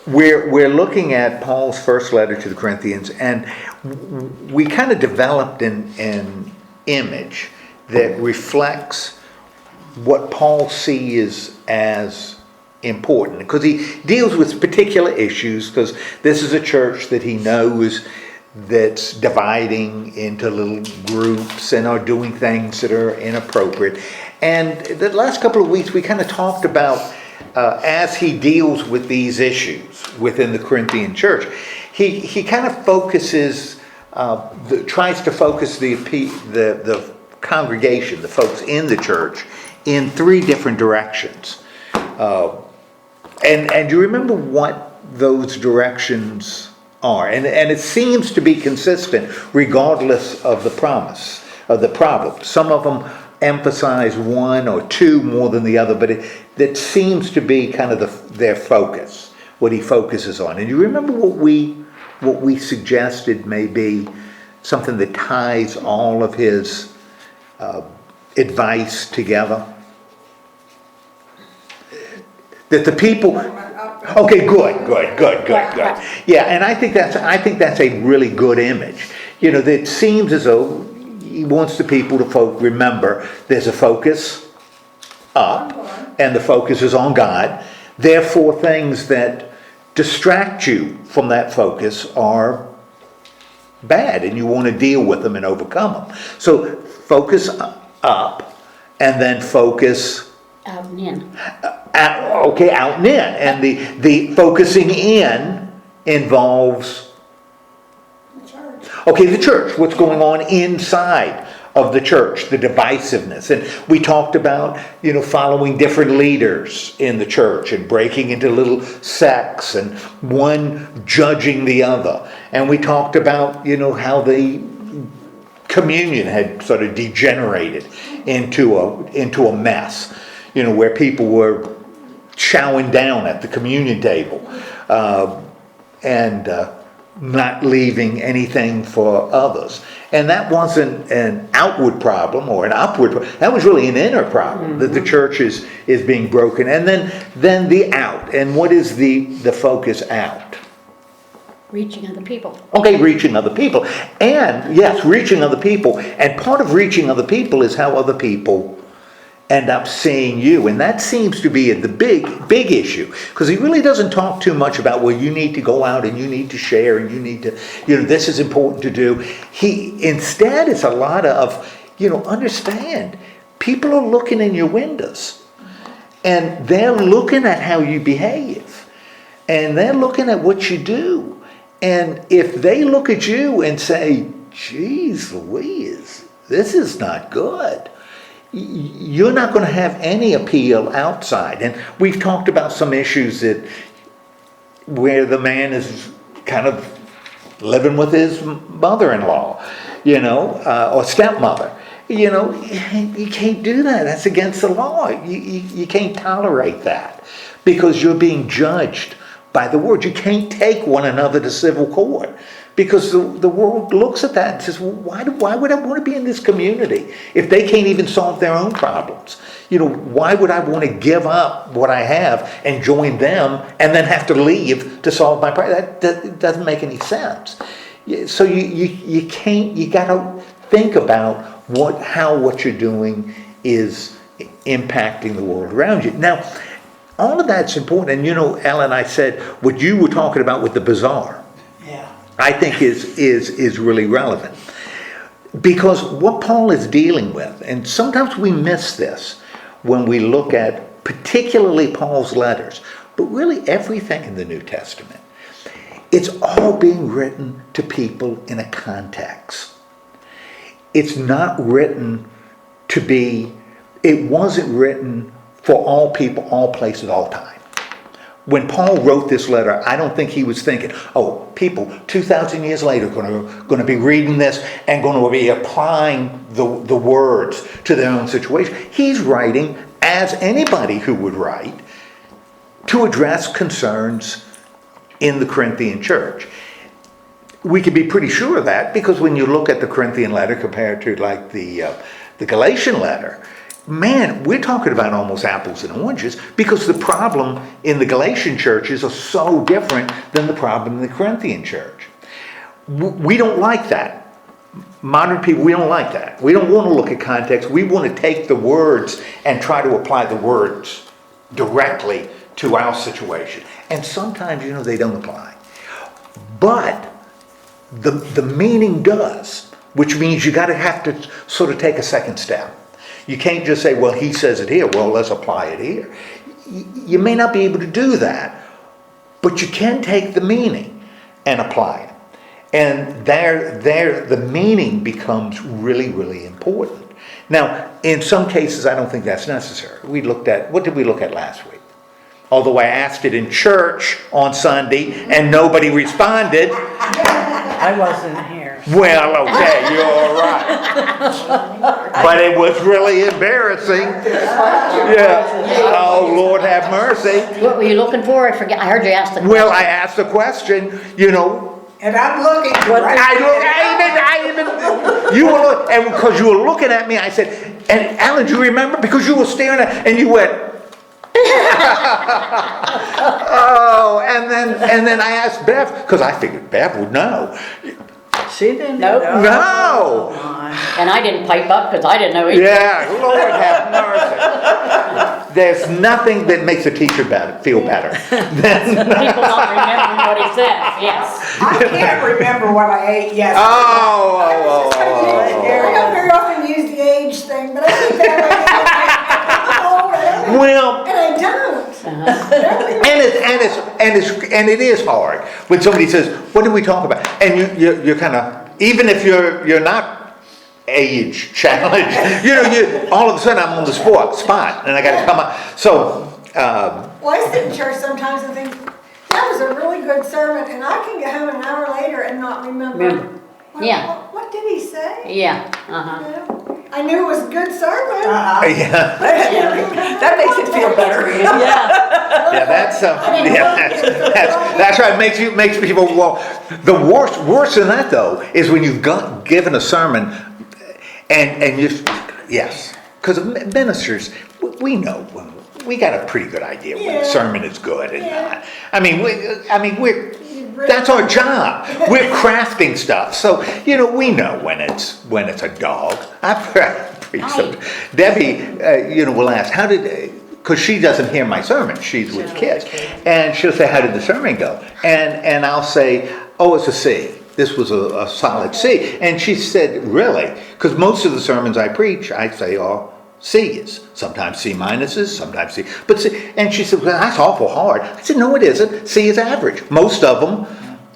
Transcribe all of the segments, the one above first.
we're looking at Paul's first letter to the Corinthians, and we kind of developed an image that reflects what Paul sees as important, because he deals with particular issues, because this is a church that he knows that's dividing into little groups and are doing things that are inappropriate. And the last couple of weeks we kind of talked about as he deals with these issues within the Corinthian church, he kind of focuses, tries to focus the congregation, the folks in the church, in three different directions. And you remember what those directions are, and it seems to be consistent regardless of the problem. Some of them emphasize one or two more than the other, but that seems to be kind of their focus, what he focuses on. And you remember what we suggested may be something that ties all of his advice together? That the people. Okay, good. Yeah, and I think that's a really good image. You know, that seems as though he wants the people to remember there's a focus up, and the focus is on God. Therefore, things that distract you from that focus are bad, and you want to deal with them and overcome them. So focus up, and then focus out and in. Out and in. And the focusing in involves the church. What's going on inside of the church, the divisiveness. And we talked about, following different leaders in the church and breaking into little sects and one judging the other. And we talked about, how the communion had sort of degenerated into a mess, where people were chowing down at the communion table and not leaving anything for others. And that wasn't an outward problem or an upward problem. That was really an inner problem, that the church is being broken. And then the out. And what is the focus out? Reaching other people. Okay, reaching other people. And yes, reaching other people. And part of reaching other people is how other people end up seeing you. And that seems to be the big issue, because he really doesn't talk too much about, well, you need to go out and you need to share and you need to, this is important to do. Instead, it's a lot of, understand, people are looking in your windows and they're looking at how you behave and they're looking at what you do. And if they look at you and say, geez Louise, this is not good, you're not going to have any appeal outside. And we've talked about some issues where the man is kind of living with his mother-in-law, or stepmother. You can't do that. That's against the law. You can't tolerate that, because you're being judged by the word. You can't take one another to civil court, because the world looks at that and says, well, why would I want to be in this community if they can't even solve their own problems? Why would I want to give up what I have and join them and then have to leave to solve my problem? That doesn't make any sense. So you can't, you got to think about how what you're doing is impacting the world around you. Now, all of that's important. And Ellen, I said what you were talking about with the bazaar, I think is really relevant, because what Paul is dealing with, and sometimes we miss this when we look at particularly Paul's letters, but really everything in the New Testament, it's all being written to people in a context. It's not written it wasn't written for all people, all places, all time. When Paul wrote this letter, I don't think he was thinking, people 2,000 years later are going to be reading this and going to be applying the words to their own situation. He's writing, as anybody who would write, to address concerns in the Corinthian church. We can be pretty sure of that, because when you look at the Corinthian letter compared to like the Galatian letter, man, we're talking about almost apples and oranges, because the problem in the Galatian churches are so different than the problem in the Corinthian church. We don't like that. Modern people, we don't like that. We don't want to look at context. We want to take the words and try to apply the words directly to our situation. And sometimes, they don't apply. But the meaning does, which means you have to sort of take a second step. You can't just say, well, he says it here, well, let's apply it here. You may not be able to do that, but you can take the meaning and apply it. And there the meaning becomes really, really important. Now, in some cases, I don't think that's necessary. What did we look at last week? Although I asked it in church on Sunday and nobody responded. I wasn't here. Well, okay, you're right. But it was really embarrassing. Yeah. Oh, Lord have mercy. What were you looking for? I forget. I heard you ask the question. Well, I asked the question, And I'm looking. you were looking, and because you were looking at me, I said, and Alan, do you remember? Because you were staring at, and you went, oh, and then I asked Bev, because I figured Bev would know. She didn't Nope. know. No. And I didn't pipe up because I didn't know either. Yeah, Lord have mercy. There's nothing that makes a teacher feel better than People not remembering what he says, yes. I can't remember what I ate yesterday. Oh. I don't very often use the age thing, but I think that way. Well, And I don't. and it is hard when somebody says, "What did we talk about?" And you're kind of, even if you're not age challenged, you all of a sudden I'm on the spot, and I got to come up. So. Well, I sit in church sometimes and think, that was a really good sermon, and I can get home an hour later and not remember. Yeah. What did he say? Yeah, I knew it was a good sermon. Yeah. That makes it feel better. Yeah, that's right. Makes people. Well, the worse than that though is when you've given a sermon, and you, yes, because ministers, we know we got a pretty good idea when a sermon is good and not. I mean, we're. That's our job. We're crafting stuff, so we know when it's a dog. Debbie, will ask, how did? Because she doesn't hear my sermon. She's with kids, and she'll say, "How did the sermon go?" And I'll say, "Oh, it's a C. This was a solid C." And she said, "Really?" Because most of the sermons I preach, I say are C's, sometimes C minuses, sometimes C. But C, and she said, "Well, that's awful hard." I said, "No, it isn't. C is average. Most of them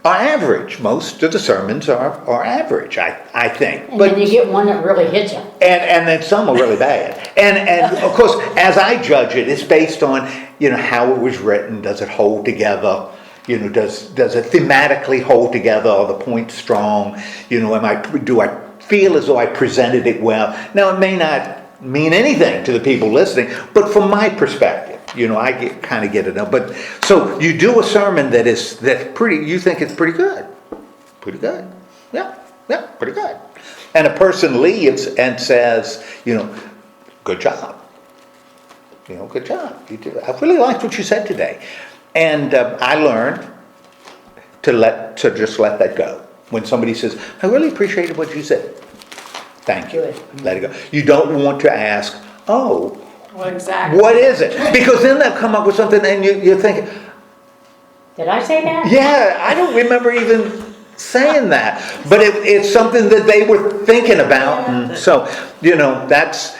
are average. Most of the sermons are average, I think." and then you get one that really hits you. And then some are really bad. And of course, as I judge it, it's based on how it was written. Does it hold together? Does it thematically hold together? Are the points strong? Do I feel as though I presented it well? Now, it may not mean anything to the people listening, but from my perspective, I kind of get it. But so you do a sermon that's pretty. You think it's pretty good, yeah, pretty good. And a person leaves and says, good job. Good job. You did. I really liked what you said today, and I learned to just let that go. When somebody says, "I really appreciated what you said," thank you. Good. Let it go. You don't want to ask, "Oh, Well, exactly. what is it?" Because then they'll come up with something, and you're thinking, Did I say that? "Yeah, I don't remember even saying that," but it's something that they were thinking about, and so that's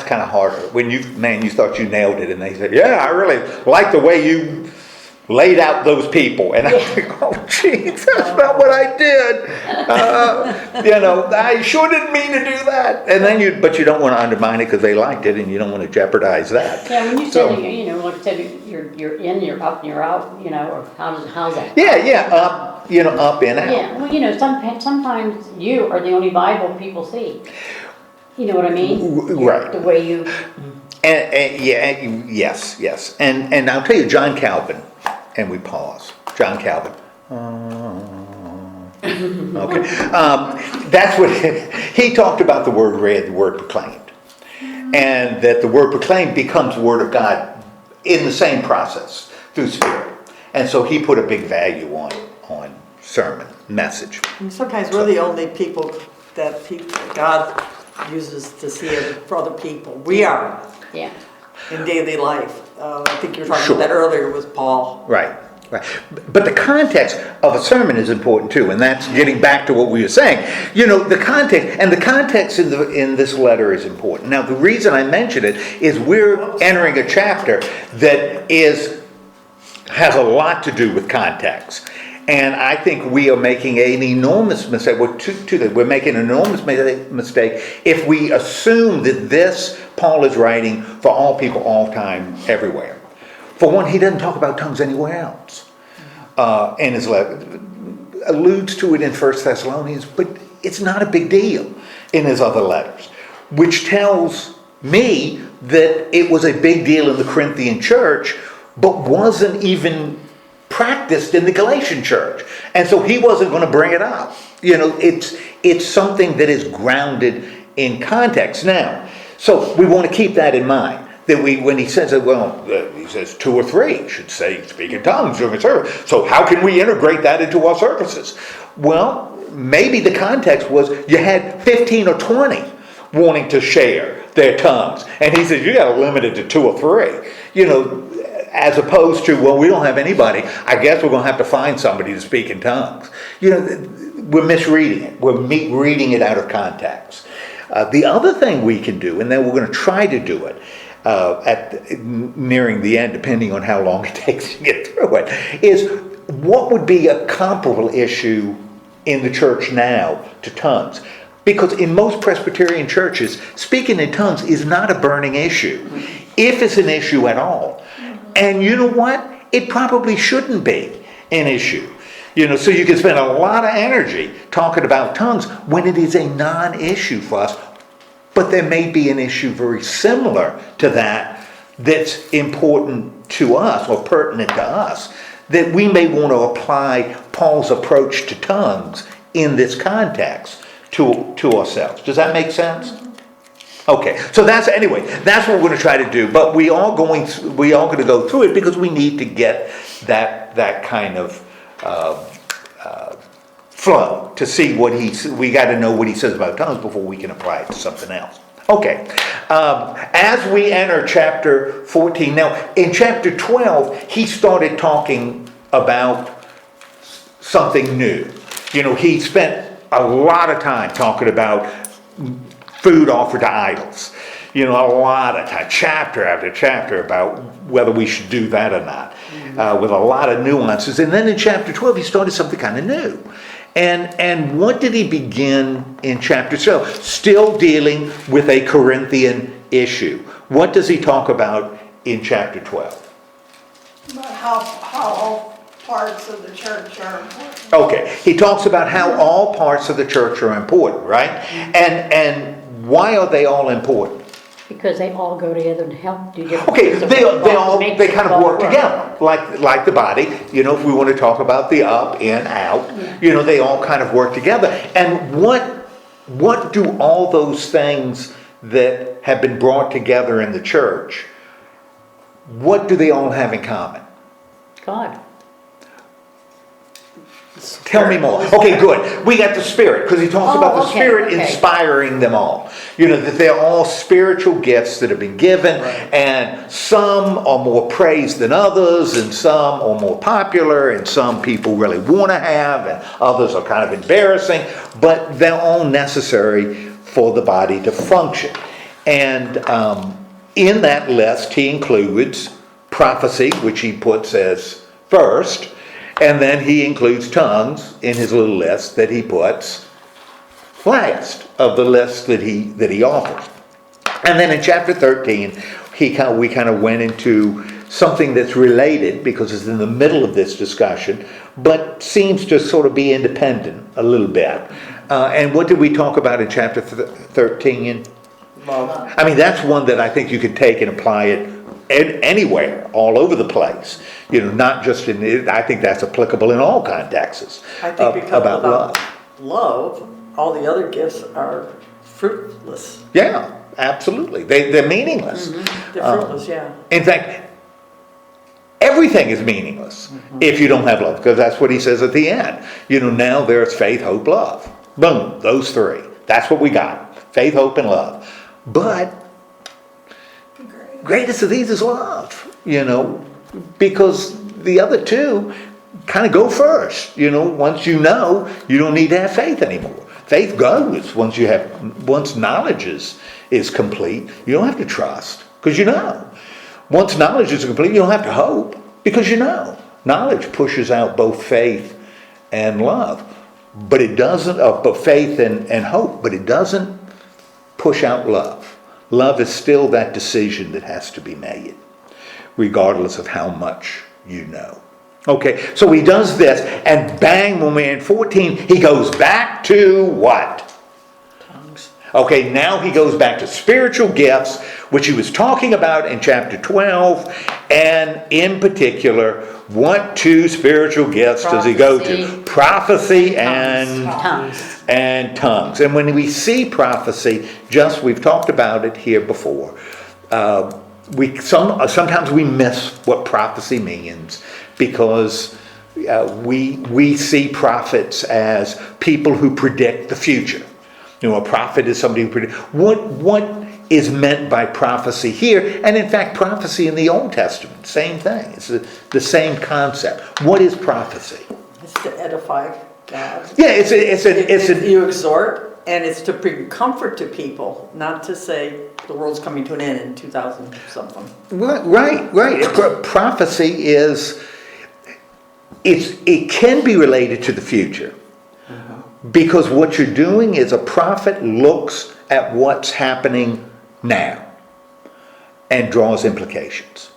kind of harder when you thought you nailed it, and they said, "Yeah, I really like the way you laid out those people," and I think, "Oh, geez, that's not what I did. I sure didn't mean to do that." And then but you don't want to undermine it because they liked it, and you don't want to jeopardize that. Yeah, when you said, like I said, you're in, you're up, and you're out, or how's that? Yeah, up, up and out. Yeah, well, sometimes you are the only Bible people see. You know what I mean? Right. The way you. Yes. And I'll tell you, John Calvin, and we pause. John Calvin. Okay. That's what he talked about the word read, the word proclaimed. and that the word proclaimed becomes the word of God in the same process through Spirit. And so he put a big value on sermon, message. And sometimes we're the only people that God uses to see it for other people. We are Yeah. in daily life. I think you were talking Sure. about that earlier with Paul. Right. But the context of a sermon is important too, and that's getting back to what we were saying. The context in this letter is important. Now, the reason I mention it is we're entering a chapter that has a lot to do with context. And I think we are making an enormous mistake. We're making an enormous mistake if we assume that this Paul is writing for all people, all time, everywhere. For one, he doesn't talk about tongues anywhere else in his letter. Alludes to it in 1 Thessalonians, but it's not a big deal in his other letters, which tells me that it was a big deal in the Corinthian church, but wasn't even practiced in the Galatian church. And so he wasn't going to bring it up. It's something that is grounded in context. Now, so we want to keep that in mind. That when he says he says 2 or 3 should say speak in tongues during a service. So how can we integrate that into our services? Well, maybe the context was you had 15 or 20 wanting to share their tongues. And he says you got to limit it to 2 or 3. As opposed to, well, we don't have anybody. I guess we're going to have to find somebody to speak in tongues. We're misreading it. We're reading it out of context. The other thing we can do, and then we're going to try to do it, nearing the end, depending on how long it takes to get through it, is what would be a comparable issue in the church now to tongues? Because in most Presbyterian churches, speaking in tongues is not a burning issue, if it's an issue at all. And you know what? It probably shouldn't be an issue. So you can spend a lot of energy talking about tongues when it is a non-issue for us. But there may be an issue very similar to that's important to us or pertinent to us, that we may want to apply Paul's approach to tongues in this context to ourselves. Does that make sense? Okay, so that's what we're going to try to do. But we are going to go through it because we need to get that kind of flow to see we got to know what he says about tongues before we can apply it to something else. Okay, as we enter chapter 14, now in chapter 12, he started talking about something new. He spent a lot of time talking about food offered to idols. A lot of time, chapter after chapter, about whether we should do that or not, with a lot of nuances. And then in chapter 12, he started something kind of new. And what did he begin in chapter 12? Still dealing with a Corinthian issue. What does he talk about in chapter 12? About how all parts of the church are important. Okay, he talks about how all parts of the church are important, right? And why are they all important? Because they all go together and help do different Okay, things. they kind of work together, like the body. If we want to talk about the up, in, out, they all kind of work together. And what do all those things that have been brought together in the church, what do they all have in common? God. Tell me more. Okay, good. We got the Spirit, because he talks about the Spirit inspiring them all. That they're all spiritual gifts that have been given, and some are more praised than others, and some are more popular, and some people really want to have, and others are kind of embarrassing, but they're all necessary for the body to function. And in that list, he includes prophecy, which he puts as first. And then he includes tongues in his little list that he puts last of the list that he offers. And then in chapter 13, we kind of went into something that's related because it's in the middle of this discussion, but seems to sort of be independent a little bit. And what did we talk about in chapter 13? Love. I mean, that's one that I think you could take and apply it anywhere, all over the place. Not just in. I think that's applicable in all contexts. I think because about love, all the other gifts are fruitless. Yeah, Absolutely. They're meaningless. They're fruitless, yeah. In fact, everything is meaningless if you don't have love, because that's what he says at the end. Now there's faith, hope, love. Boom, those three. That's what we got. Faith, hope, and love. But greatest of these is love, because the other two kind of go first. Once you know, you don't need to have faith anymore. Faith goes once knowledge is complete. You don't have to trust, because you know. Once knowledge is complete, you don't have to hope, because you know. Knowledge pushes out both faith and love, but it doesn't, both faith and hope, but it doesn't push out love. Love is still that decision that has to be made, regardless of how much you know. Okay, so he does this, and bang, when we're in 14, he goes back to what? Tongues. Okay, now he goes back to spiritual gifts, which he was talking about in chapter 12, and in particular, what two spiritual gifts does he go to? Prophecy and Tongues. and tongues. And when we see prophecy, we've talked about it here before, sometimes we miss what prophecy means, because we see prophets as people who predict the future. A prophet is somebody who predicts. What is meant by prophecy here? And in fact, prophecy in the Old Testament, same thing. It's the same concept. What is prophecy? It's to edify God. Yeah, it's You exhort, and it's to bring comfort to people, not to say the world's coming to an end in 2000 something. Right. Prophecy is, it can be related to the future. Because what you're doing is a prophet looks at what's happening now and draws implications.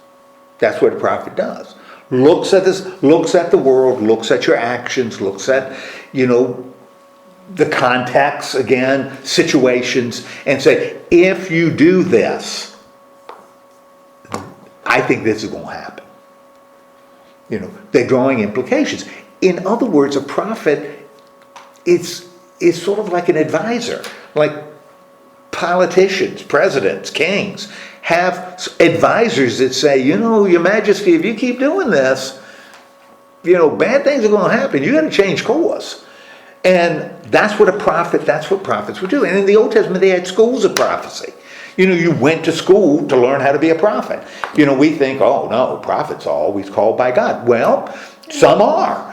That's what a prophet does. Looks at the world, looks at your actions, looks at, the context, again, situations, and say, if you do this, I think this is going to happen. They're drawing implications. In other words, a prophet is sort of like an advisor, like politicians, presidents, kings have advisors that say, Your Majesty, if you keep doing this, bad things are going to happen. You got to change course. And that's what prophets would do. And in the Old Testament, they had schools of prophecy. You went to school to learn how to be a prophet. We think, oh no, prophets are always called by God. Well, some are,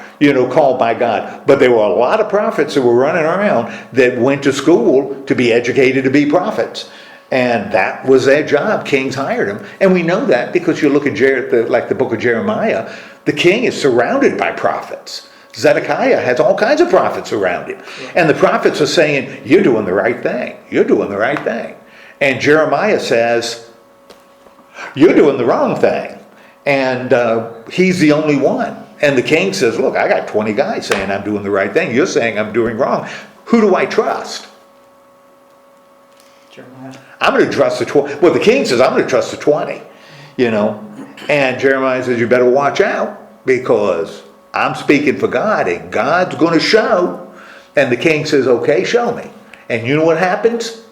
called by God. But there were a lot of prophets that were running around that went to school to be educated to be prophets. And that was their job. Kings hired them. And we know that because you look at the book of Jeremiah, the king is surrounded by prophets. Zedekiah has all kinds of prophets around him. And the prophets are saying, you're doing the right thing. You're doing the right thing. And Jeremiah says, you're doing the wrong thing. And he's the only one. And the king says, look, I got 20 guys saying I'm doing the right thing. You're saying I'm doing wrong. Who do I trust? Jeremiah. I'm going to trust the 20. Well, the king says, I'm going to trust the 20. And Jeremiah says, you better watch out, because I'm speaking for God, and God's going to show. And the king says, okay, show me. And you know what happens?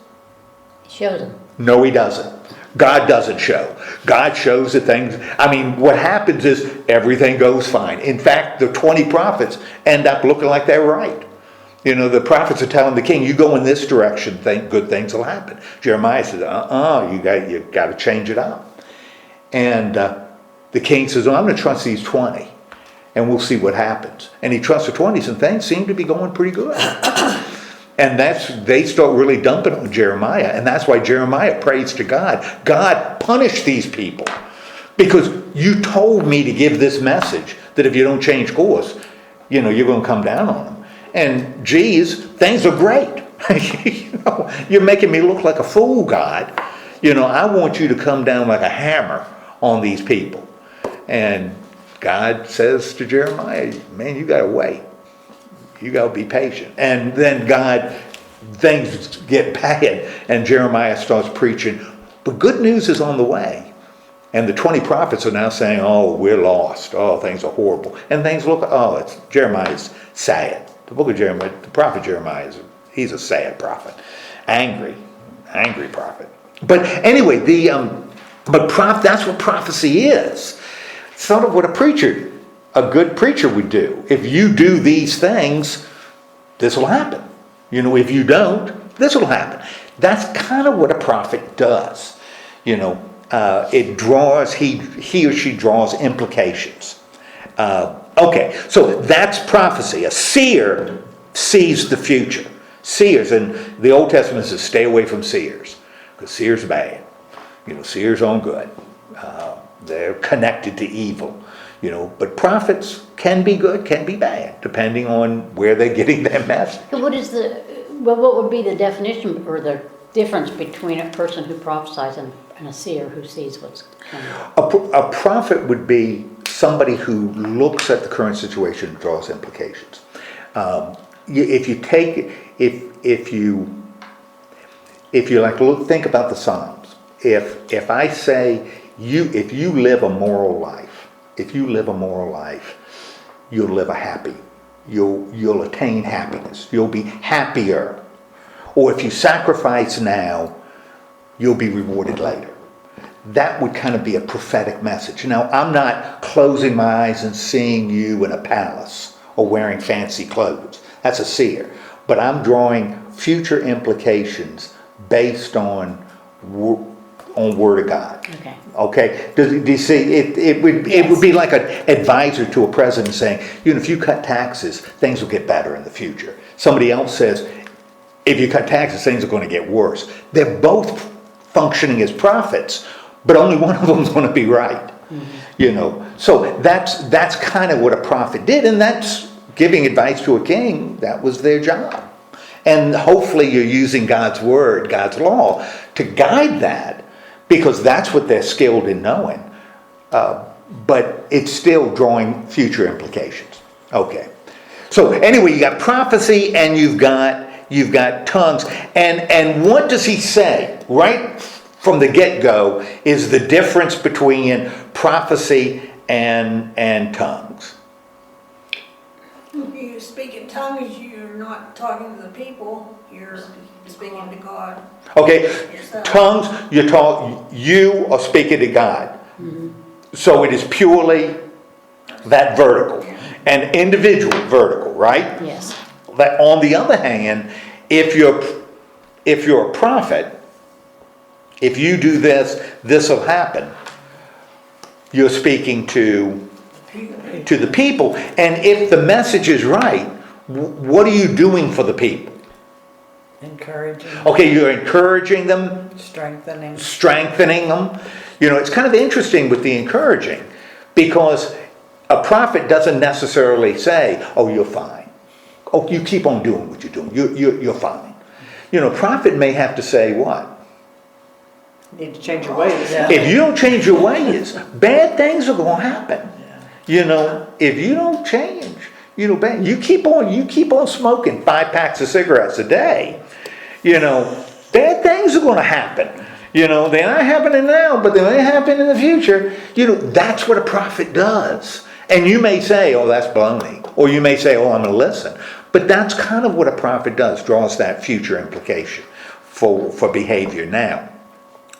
Shows them. No, he doesn't. God doesn't show. God shows the things. What happens is everything goes fine. In fact, the 20 prophets end up looking like they're right. The prophets are telling the king, you go in this direction, good things will happen. Jeremiah says, you got to change it up. And the king says, I'm going to trust these 20, and we'll see what happens. And he trusts the 20s, and things seem to be going pretty good. And they start really dumping on Jeremiah. And that's why Jeremiah prays to God. God, punish these people. Because you told me to give this message that if you don't change course, you're going to come down on them. And geez, things are great. You're making me look like a fool, God. I want you to come down like a hammer on these people. And God says to Jeremiah, man, you got to wait. You got to be patient. And then things get bad, and Jeremiah starts preaching. But good news is on the way. And the 20 prophets are now saying, oh, we're lost. Oh, things are horrible. And things Jeremiah's sad. The book of Jeremiah, the prophet Jeremiah, he's a sad prophet. Angry prophet. But anyway, that's what prophecy is. Sort of what a good preacher would do. If you do these things, this will happen. If you don't, this will happen. That's kind of what a prophet does. It draws, he or she draws implications. Okay, so that's prophecy. A seer sees the future. Seers, in the Old Testament says stay away from seers, because seers are bad. Seers aren't good. They're connected to evil. But prophets can be good, can be bad, depending on where they're getting their message. So what would be the definition or the difference between a person who prophesies and a seer who sees what's coming? A prophet would be somebody who looks at the current situation and draws implications. If you think about the Psalms. If I say if you live a moral life, you'll live a happy. You'll attain happiness. You'll be happier. Or if you sacrifice now, you'll be rewarded later. That would kind of be a prophetic message. Now, I'm not closing my eyes and seeing you in a palace or wearing fancy clothes. That's a seer. But I'm drawing future implications based on Word of God. Okay. Do you see? It would be like an advisor to a president saying, if you cut taxes, things will get better in the future. Somebody else says, if you cut taxes, things are going to get worse. They're both functioning as prophets, but only one of them is going to be right. So that's kind of what a prophet did, and that's giving advice to a king. That was their job. And hopefully you're using God's word, God's law, to guide that, because that's what they're skilled in knowing. But it's still drawing future implications. Okay. So anyway, you got prophecy and you've got tongues. And what does he say? Right from the get-go is the difference between prophecy and tongues. You speak in tongues, you're not talking to the people, you're speaking to God. Okay, yourself. Tongues, you are speaking to God. Mm-hmm. So it is purely that vertical. And individual vertical, right? Yes. But on the other hand, if you're a prophet, if you do this will happen. You're speaking to the people. And if the message is right, what are you doing for the people? Encouraging. Okay, you're encouraging them. Strengthening them. It's kind of interesting with the encouraging, because a prophet doesn't necessarily say, oh, you're fine. Oh, you keep on doing what you're doing. You're fine. A prophet may have to say what? You need to change your ways. Yeah. If you don't change your ways, bad things are going to happen. If you don't change, you keep on smoking 5 packs of cigarettes a day. Bad things are going to happen. They're not happening now, but they may happen in the future. That's what a prophet does. And you may say, oh, that's baloney. Or you may say, oh, I'm going to listen. But that's kind of what a prophet does, draws that future implication for behavior now.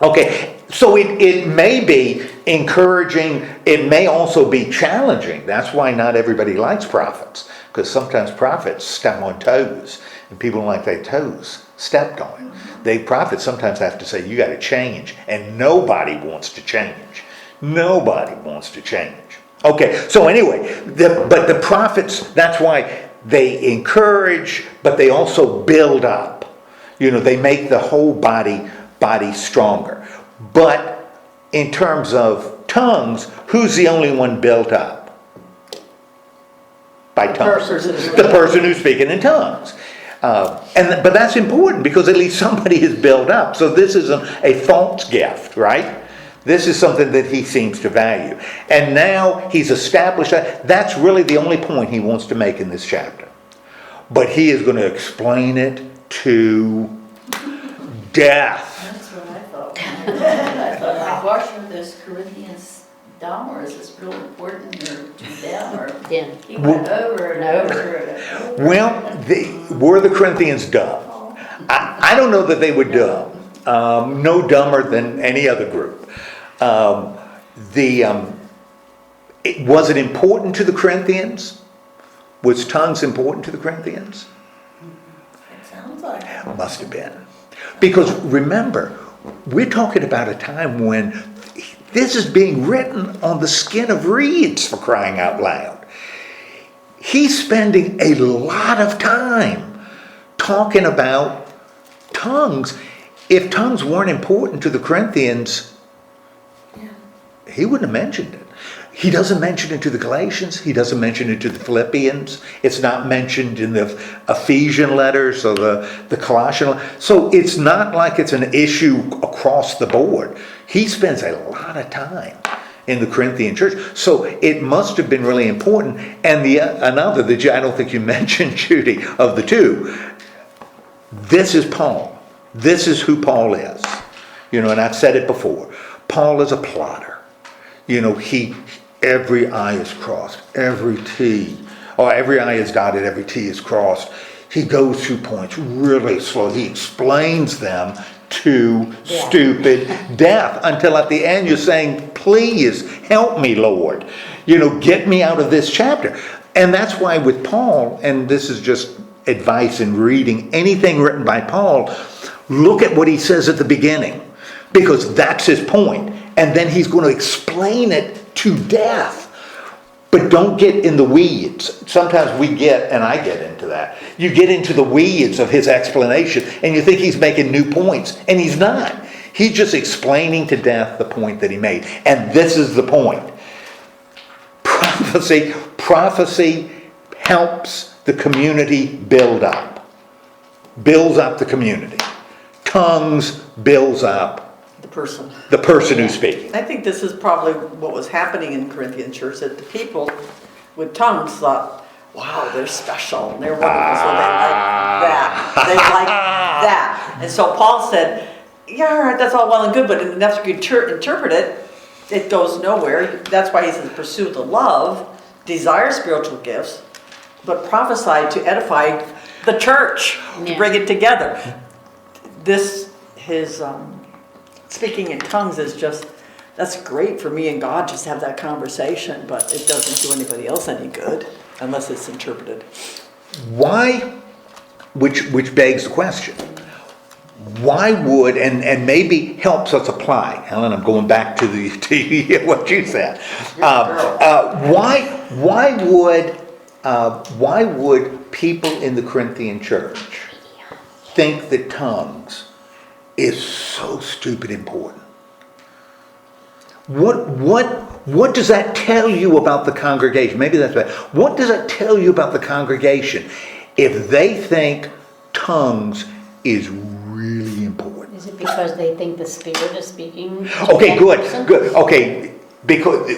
Okay, so it may be encouraging, it may also be challenging. That's why not everybody likes prophets, because sometimes prophets step on toes, and people don't like their toes stepped on. Prophets sometimes have to say, you got to change, and nobody wants to change. Nobody wants to change. Okay, so anyway, but the prophets, that's why they encourage, but they also build up. They make the whole body stronger. But in terms of tongues, who's the only one built up? By tongues. The person who's speaking in tongues. But that's important, because at least somebody is built up. So this isn't a false gift, right? This is something that he seems to value. And now he's established that. That's really the only point he wants to make in this chapter. But he is going to explain it to death. That's what I thought. I thought, how washing this Corinthians down, or is this real important, or to them, or he went over and over and over. Well, were the Corinthians dumb? I don't know that they were dumb. no dumber than any other group. Was it important to the Corinthians? Was tongues important to the Corinthians? It sounds like it. Must have been. Because remember, we're talking about a time when this is being written on the skin of reeds, for crying out loud. He's spending a lot of time talking about tongues. If tongues weren't important to the Corinthians, he wouldn't have mentioned it. He doesn't mention it to the Galatians. He doesn't mention it to the Philippians. It's not mentioned in the Ephesian letters or the Colossian. So it's not like it's an issue across the board. He spends a lot of time in the Corinthian church. So it must have been really important. And another that I don't think you mentioned, Judy, of the two, this is Paul. This is who Paul is. And I've said it before. Paul is a plotter. Every I is crossed, every I is dotted, every T is crossed. He goes through points really slow. He explains them to stupid death until at the end you're saying, please help me, Lord. Get me out of this chapter. And that's why with Paul, and this is just advice in reading anything written by Paul, look at what he says at the beginning, because that's his point. And then he's going to explain it to death. But don't get in the weeds. Sometimes we get, and I get into that, you get into the weeds of his explanation and you think he's making new points, and he's not. He's just explaining to death the point that he made. And this is the point. Prophecy helps the community build up. Builds up the community. Tongues builds up the person who's speaking. I think this is probably what was happening in Corinthian church, that the people with tongues thought, wow, they're special and they're wonderful, so they like that. They like that. And so Paul said, yeah, that's all well and good, but enough you interpret it, it goes nowhere. That's why he says, pursue the love, desire spiritual gifts, but prophesy to edify the church, to bring it together. Speaking in tongues is just, that's great for me and God just to have that conversation, but it doesn't do anybody else any good unless it's interpreted. Why, which begs the question, why would, and maybe helps us apply, Helen, I'm going back to what you said. Why would people in the Corinthian church think that tongues is so stupid important? What does that tell you about the congregation? Maybe that's bad. What does that tell you about the congregation if they think tongues is really important? Is it because they think the Spirit is speaking? Okay, good. Okay,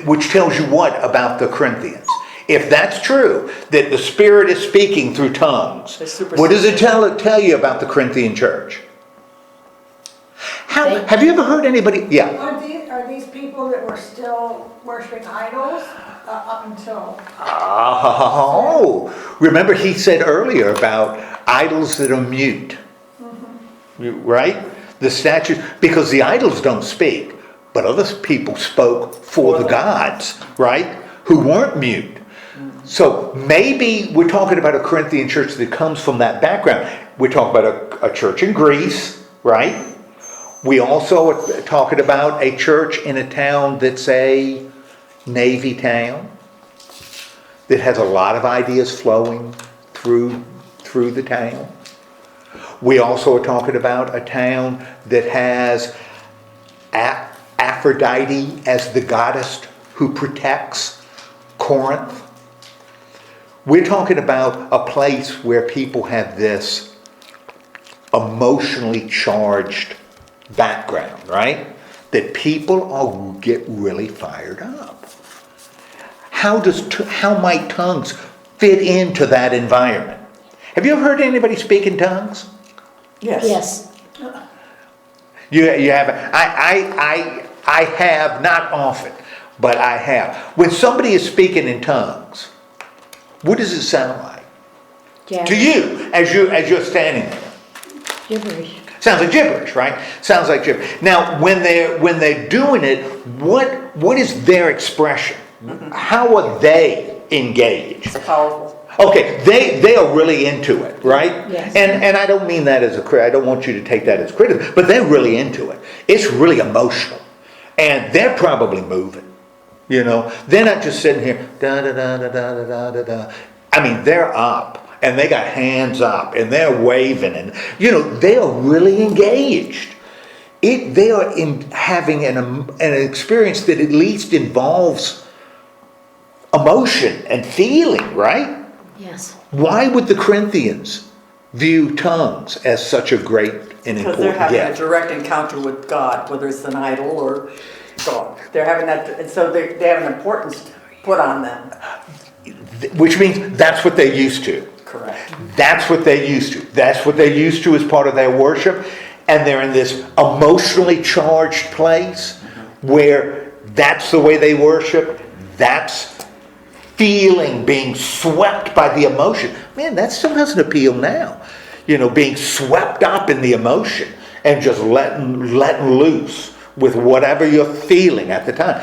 which tells you what about the Corinthians? If that's true, that the Spirit is speaking through tongues, what does it tell you about the Corinthian church? Have you ever heard anybody? Yeah. Are these people that were still worshiping idols up until? Oh, remember he said earlier about idols that are mute, right? The statues, because the idols don't speak, but other people spoke for the gods, right? Who weren't mute. So maybe we're talking about a Corinthian church that comes from that background. We're talking about a church in Greece, right? We also are talking about a church in a town that's a Navy town that has a lot of ideas flowing through the town. We also are talking about a town that has Aphrodite as the goddess who protects Corinth. We're talking about a place where people have this emotionally charged background, right? That people get really fired up. How might tongues fit into that environment? Have you ever heard anybody speak in tongues? Yes. You haven't. I have, not often, but I have. When somebody is speaking in tongues, what does it sound like to you as you're standing there? Gibberish. Sounds like gibberish, right? Sounds like gibberish. Now, when they're doing it, what is their expression? How are they engaged? It's powerful. Okay, they are really into it, right? Yes. And I don't mean that as I don't want you to take that as criticism, but they're really into it. It's really emotional. And they're probably moving. You know, they're not just sitting here, da da da da da da da da. I mean, they're up. And they got hands up, and they're waving, and they are really engaged. They are having an experience that at least involves emotion and feeling, right? Yes. Why would the Corinthians view tongues as such a great and Because they're important having a gift? direct encounter with God, whether it's an idol or God. They're having that, and so they have an importance put on them. Which means that's what they're used to. Correct. That's what they're used to. That's what they're used to as part of their worship. And they're in this emotionally charged place where that's the way they worship. That's feeling, being swept by the emotion. Man, that still doesn't appeal now. Being swept up in the emotion and just letting loose with whatever you're feeling at the time.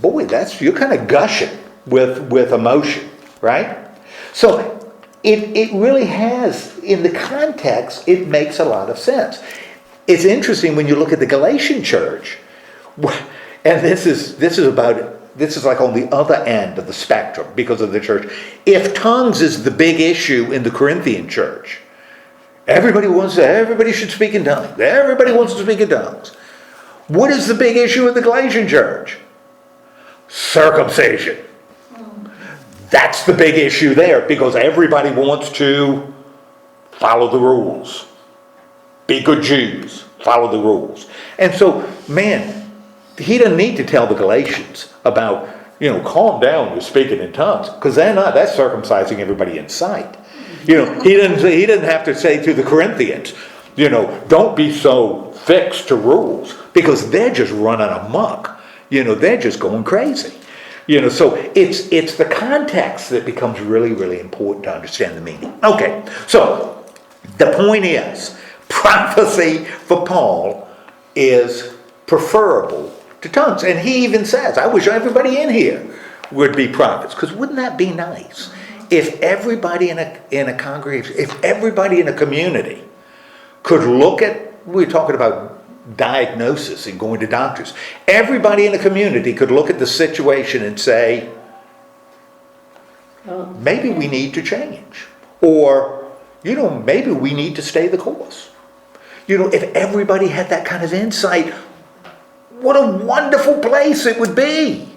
Boy, you're kind of gushing with emotion, right? So it really has, in the context, it makes a lot of sense. It's interesting when you look at the Galatian church, and this is like on the other end of the spectrum because of the church. If tongues is the big issue in the Corinthian church, everybody should speak in tongues. Everybody wants to speak in tongues. What is the big issue in the Galatian church? Circumcision. That's the big issue there because everybody wants to follow the rules. Be good Jews. Follow the rules. And so, man, he doesn't need to tell the Galatians about, calm down, you're speaking in tongues. Because that's circumcising everybody in sight. He doesn't have to say to the Corinthians, don't be so fixed to rules. Because they're just running amok. They're just going crazy. So it's the context that becomes really, really important to understand the meaning. Okay, so the point is, prophecy for Paul is preferable to tongues. And he even says, I wish everybody in here would be prophets. Because wouldn't that be nice? If everybody in a congregation, if everybody in a community could look at, we're talking about diagnosis and going to doctors. Everybody in the community could look at the situation and say, maybe we need to change. Or, maybe we need to stay the course. If everybody had that kind of insight, what a wonderful place it would be.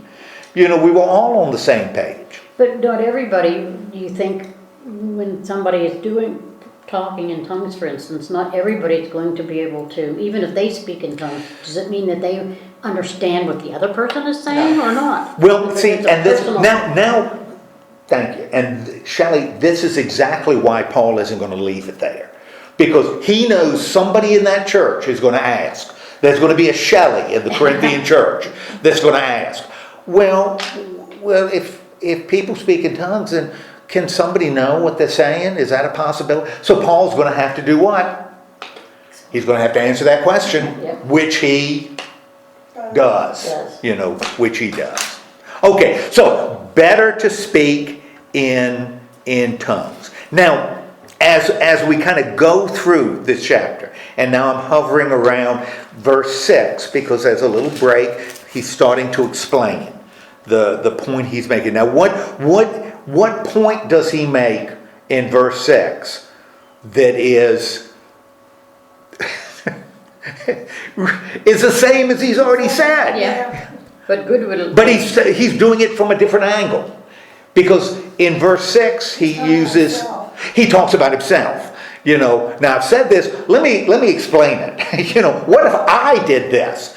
We were all on the same page. But not everybody, do you think, when somebody is talking in tongues, for instance, not everybody is going to be able to, even if they speak in tongues, does it mean that they understand what the other person is saying or not? Well, see, and this, now, thank you. And Shelley, this is exactly why Paul isn't going to leave it there. Because he knows somebody in that church is going to ask. There's going to be a Shelley in the Corinthian church that's going to ask, well, if people speak in tongues, then can somebody know what they're saying? Is that a possibility? So Paul's going to have to do what? He's going to have to answer that question, which he does. Which he does. Okay, so better to speak in tongues. Now, as we kind of go through this chapter, and now I'm hovering around verse 6 because there's a little break. He's starting to explain the point he's making. Now, what point does he make in verse 6 that is the same as he's already said? Yeah, but good will. But he's doing it from a different angle. Because in verse 6 he talks about himself. Now I've said this, let me explain it. What if I did this?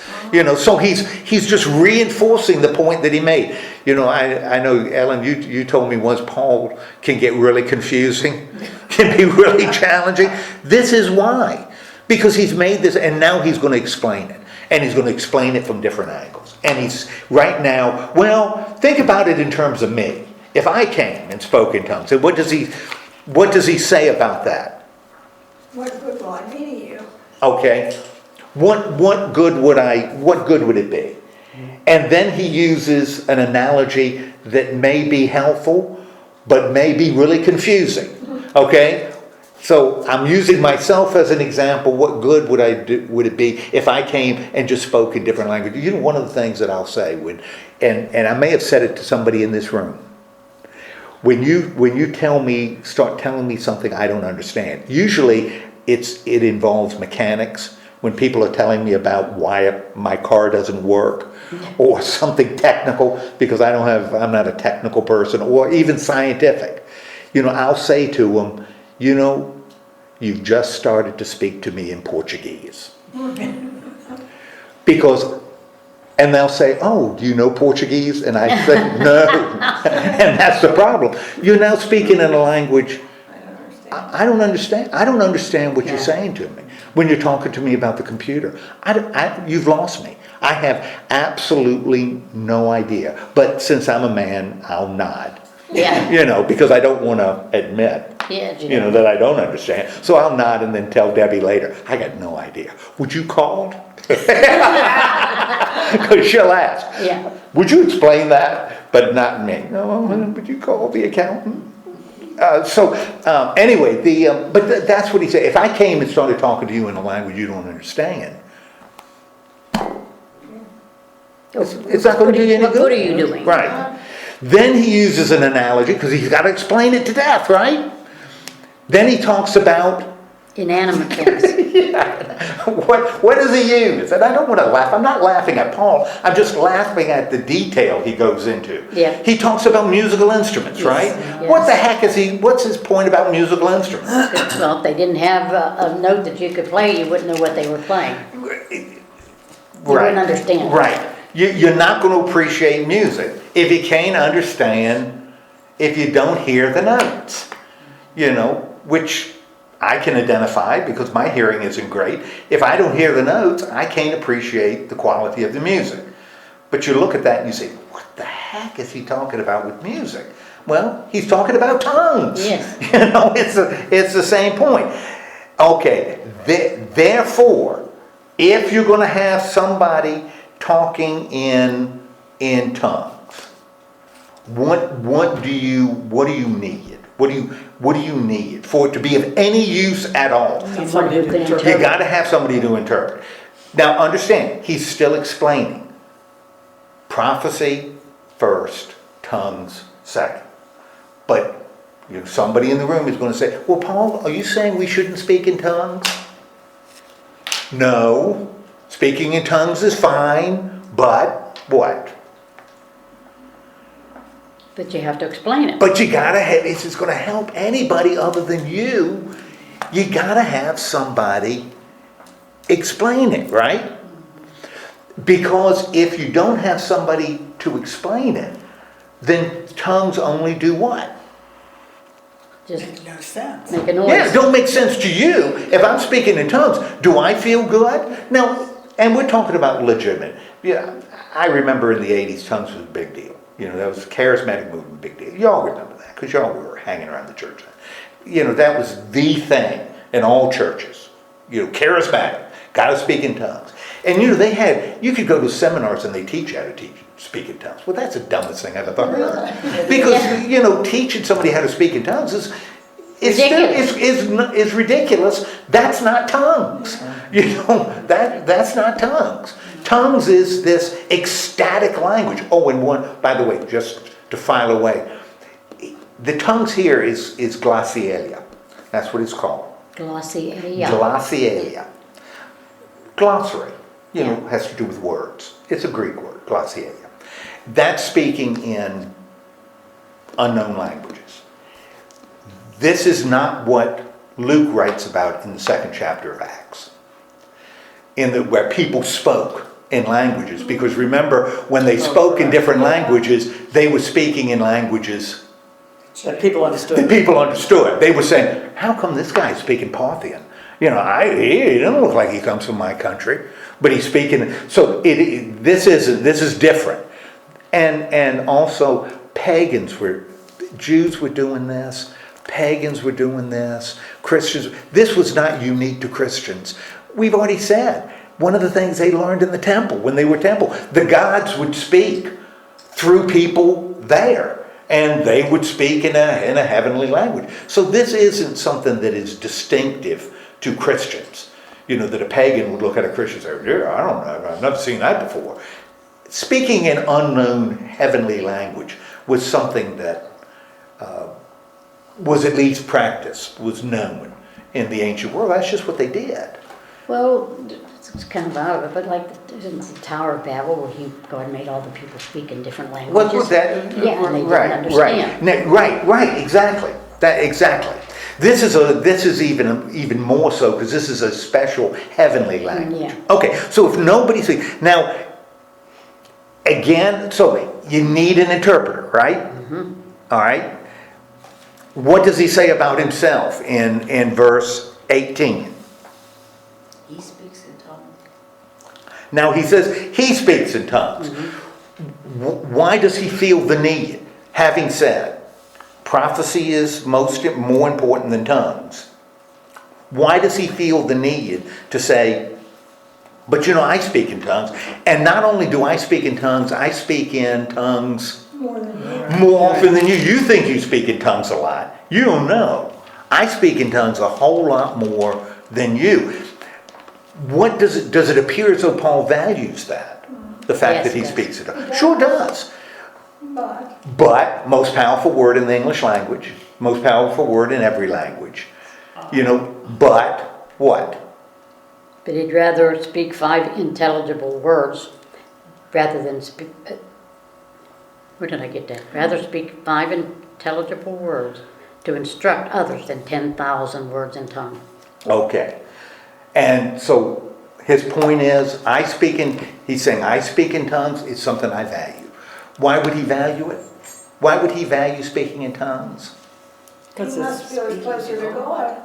So he's just reinforcing the point that he made. I know, Ellen, you told me once Paul can get really confusing, can be really challenging. This is why. Because he's made this, and now he's going to explain it. And he's going to explain it from different angles. And he's, right now, well, think about it in terms of me. If I came and spoke in tongues, and what does he say about that? What good will I be to you? Okay? What good would it be? And then he uses an analogy that may be helpful, but may be really confusing. Okay? So I'm using myself as an example. What good would it be if I came and just spoke in different languages? You know, one of the things that I'll say and I may have said it to somebody in this room. When you start telling me something I don't understand, usually it involves mechanics. When people are telling me about why my car doesn't work, or something technical, because I'm not a technical person, or even scientific. You know, I'll say to them, you know, you've just started to speak to me in Portuguese. And they'll say, oh, do you know Portuguese? And I say, no. And that's the problem. You're now speaking in a language I don't understand. I don't understand what you're saying to me when you're talking to me about the computer. You've lost me. I have absolutely no idea. But since I'm a man, I'll nod. Yeah. You know, because I don't want to admit, that I don't understand. So I'll nod and then tell Debbie later, I got no idea. Would you call? Because she'll ask. Yeah. Would you explain that? But not me. No, would you call the accountant? Anyway, that's what he said. If I came and started talking to you in a language you don't understand, it's not going to do you any good. What are you doing? Right. Then he uses an analogy because he's got to explain it to death, right? Then he talks about Inanimate things. What does he use? And I don't want to laugh. I'm not laughing at Paul. I'm just laughing at the detail he goes into. Yeah. He talks about musical instruments, right? Yes. What the heck what's his point about musical instruments? Well, if they didn't have a note that you could play, you wouldn't know what they were playing. You wouldn't understand. Right. You're not going to appreciate music if you can't understand, if you don't hear the notes. Which I can identify because my hearing isn't great. If I don't hear the notes, I can't appreciate the quality of the music. But you look at that and you say, what the heck is he talking about with music? Well, he's talking about tongues. Yes. It's the same point. Okay, therefore, if you're going to have somebody talking in tongues, what do you need? What do you need for it to be of any use at all? Somebody to interpret. You got to have somebody to interpret. Now understand, he's still explaining. Prophecy first, tongues second. But somebody in the room is going to say, well, Paul, are you saying we shouldn't speak in tongues? No. Speaking in tongues is fine, but what? But you have to explain it. But you gotta have, if it's gonna help anybody other than you gotta have somebody explain it, right? Because if you don't have somebody to explain it, then tongues only do what? Just Makes no sense. make a noise. Yeah, it don't make sense to you. If I'm speaking in tongues, do I feel good? Now, and we're talking about legitimate. Yeah, I remember in the 80s, tongues was a big deal. That was a charismatic movement, big deal. Y'all remember that, because y'all were hanging around the church then. That was the thing in all churches. Charismatic, got to speak in tongues. And you could go to seminars and they teach you how to speak in tongues. Well, that's the dumbest thing I've ever heard. Because, teaching somebody how to speak in tongues is ridiculous. That's not tongues. That's not tongues. Tongues is this ecstatic language. Oh, and by the way, just to file away, the tongues here is glossolalia. That's what it's called. Glossolalia. Glossolalia. Glossary, has to do with words. It's a Greek word, glossolalia. That's speaking in unknown languages. This is not what Luke writes about in the 2nd chapter of Acts, where people spoke in languages. Because remember, when they spoke in different languages, they were speaking in languages That people understood. They were saying, how come this guy's speaking Parthian? He doesn't look like he comes from my country, but he's speaking. So this is different. And also Jews were doing this, pagans were doing this, Christians. This was not unique to Christians. We've already said, one of the things they learned in the temple, when they were temple, the gods would speak through people there, and they would speak in a heavenly language. So this isn't something that is distinctive to Christians. You know, that a pagan would look at a Christian and say, yeah, I don't know, I've never seen that before. Speaking in unknown heavenly language was something that was at least practiced, was known in the ancient world. That's just what they did. Well, it's kind of out of it, but like in the Tower of Babel, where God made all the people speak in different languages. What that? Yeah, and they didn't right, understand. right, exactly. Exactly. This is even more so because this is a special heavenly language. Yeah. Okay, so if nobody speaks now, again, so you need an interpreter, right? Mm-hmm. All right. What does he say about himself in verse 18? He speaks in tongues. Now he says he speaks in tongues. Mm-hmm. Why does he feel the need? Having said, prophecy is more important than tongues. Why does he feel the need to say, but you know, I speak in tongues. And not only do I speak in tongues, I speak in tongues more often than you. You think you speak in tongues a lot. You don't know. I speak in tongues a whole lot more than you. What does it appear as though Paul values that? The fact Yes, that he yes. speaks in tongues. Sure does. But But most powerful word in the English language, most powerful word in every language. You know, but what? But he'd rather speak 5 intelligible words rather than speak. Where did I get that? Rather speak 5 intelligible words to instruct others than 10,000 words in tongue. Okay. And so his point is, he's saying, I speak in tongues, it's something I value. Why would he value it? Why would he value speaking in tongues? he must feel closer to God.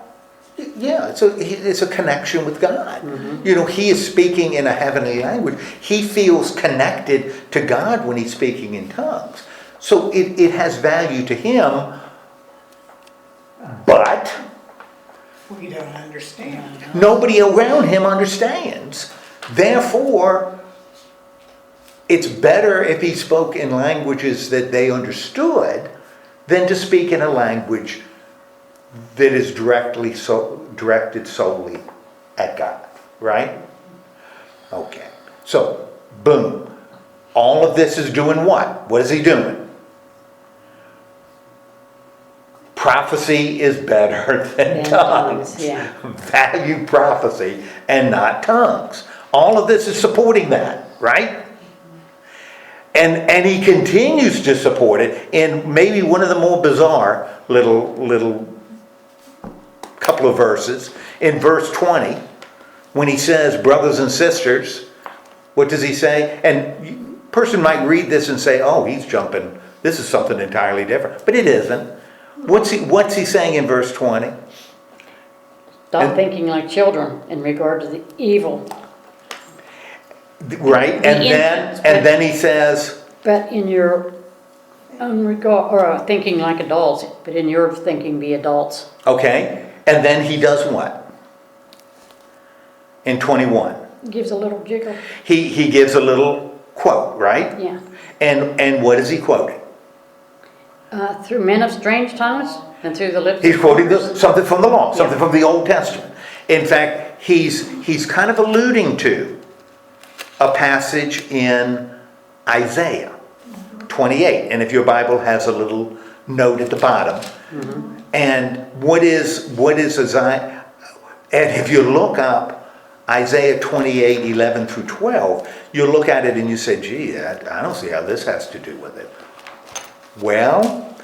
Yeah, it's a connection with God. Mm-hmm. You know, he is speaking in a heavenly language. He feels connected to God when he's speaking in tongues. So it has value to him, but We don't understand. nobody around him understands. Therefore, it's better if he spoke in languages that they understood than to speak in a language that is directed solely at God, right? Okay, so, boom. All of this is doing what? What is he doing? Prophecy is better than tongues. Yeah. Value prophecy and not tongues. All of this is supporting that, right? And he continues to support it in maybe one of the more bizarre little couple of verses. In verse 20, when he says, brothers and sisters, what does he say? And a person might read this and say, oh, he's jumping. This is something entirely different. But it isn't. What's he saying in verse 20? Stop thinking like children in regard to the evil. Right, and then he says, But in your own regard, or thinking like adults, but in your thinking be adults. okay, and then he does what? In 21. Gives a little jiggle. He gives a little quote, right? Yeah. And what is he quoting? Through men of strange tongues and through the lips He's of quoting vipers. something from the law, something Yeah. from the Old Testament. In fact, he's kind of alluding to a passage in Isaiah 28. And if your Bible has a little note at the bottom. Mm-hmm. And what is Isaiah? And if you look up Isaiah 28, 11 through 12, you'll look at it and you say, gee, I don't see how this has to do with it. Well,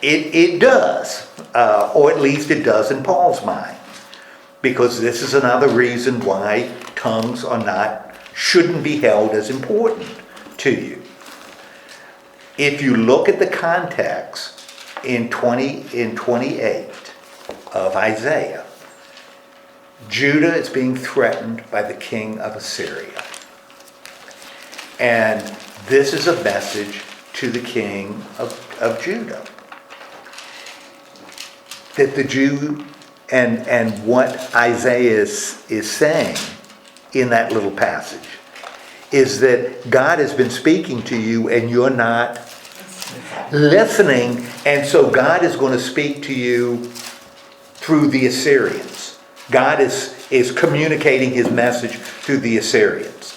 it does, or at least it does in Paul's mind, because this is another reason why tongues shouldn't be held as important to you. If you look at the context in 28 of Isaiah, Judah is being threatened by the king of Assyria. And this is a message to the king of Judah. That the Jew And what Isaiah is saying in that little passage is that God has been speaking to you and you're not listening, and so God is going to speak to you through the Assyrians. God is communicating his message through the Assyrians.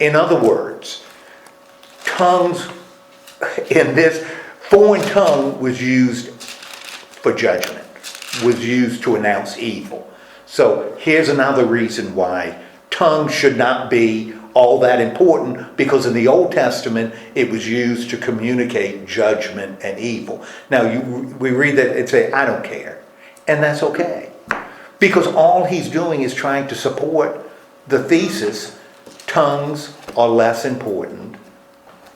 In other words, tongues in this foreign tongue was used for judgment, was used to announce evil. So here's another reason why tongues should not be all that important, because in the Old Testament it was used to communicate judgment and evil. Now we read that and say, I don't care. And that's okay. Because all he's doing is trying to support the thesis, tongues are less important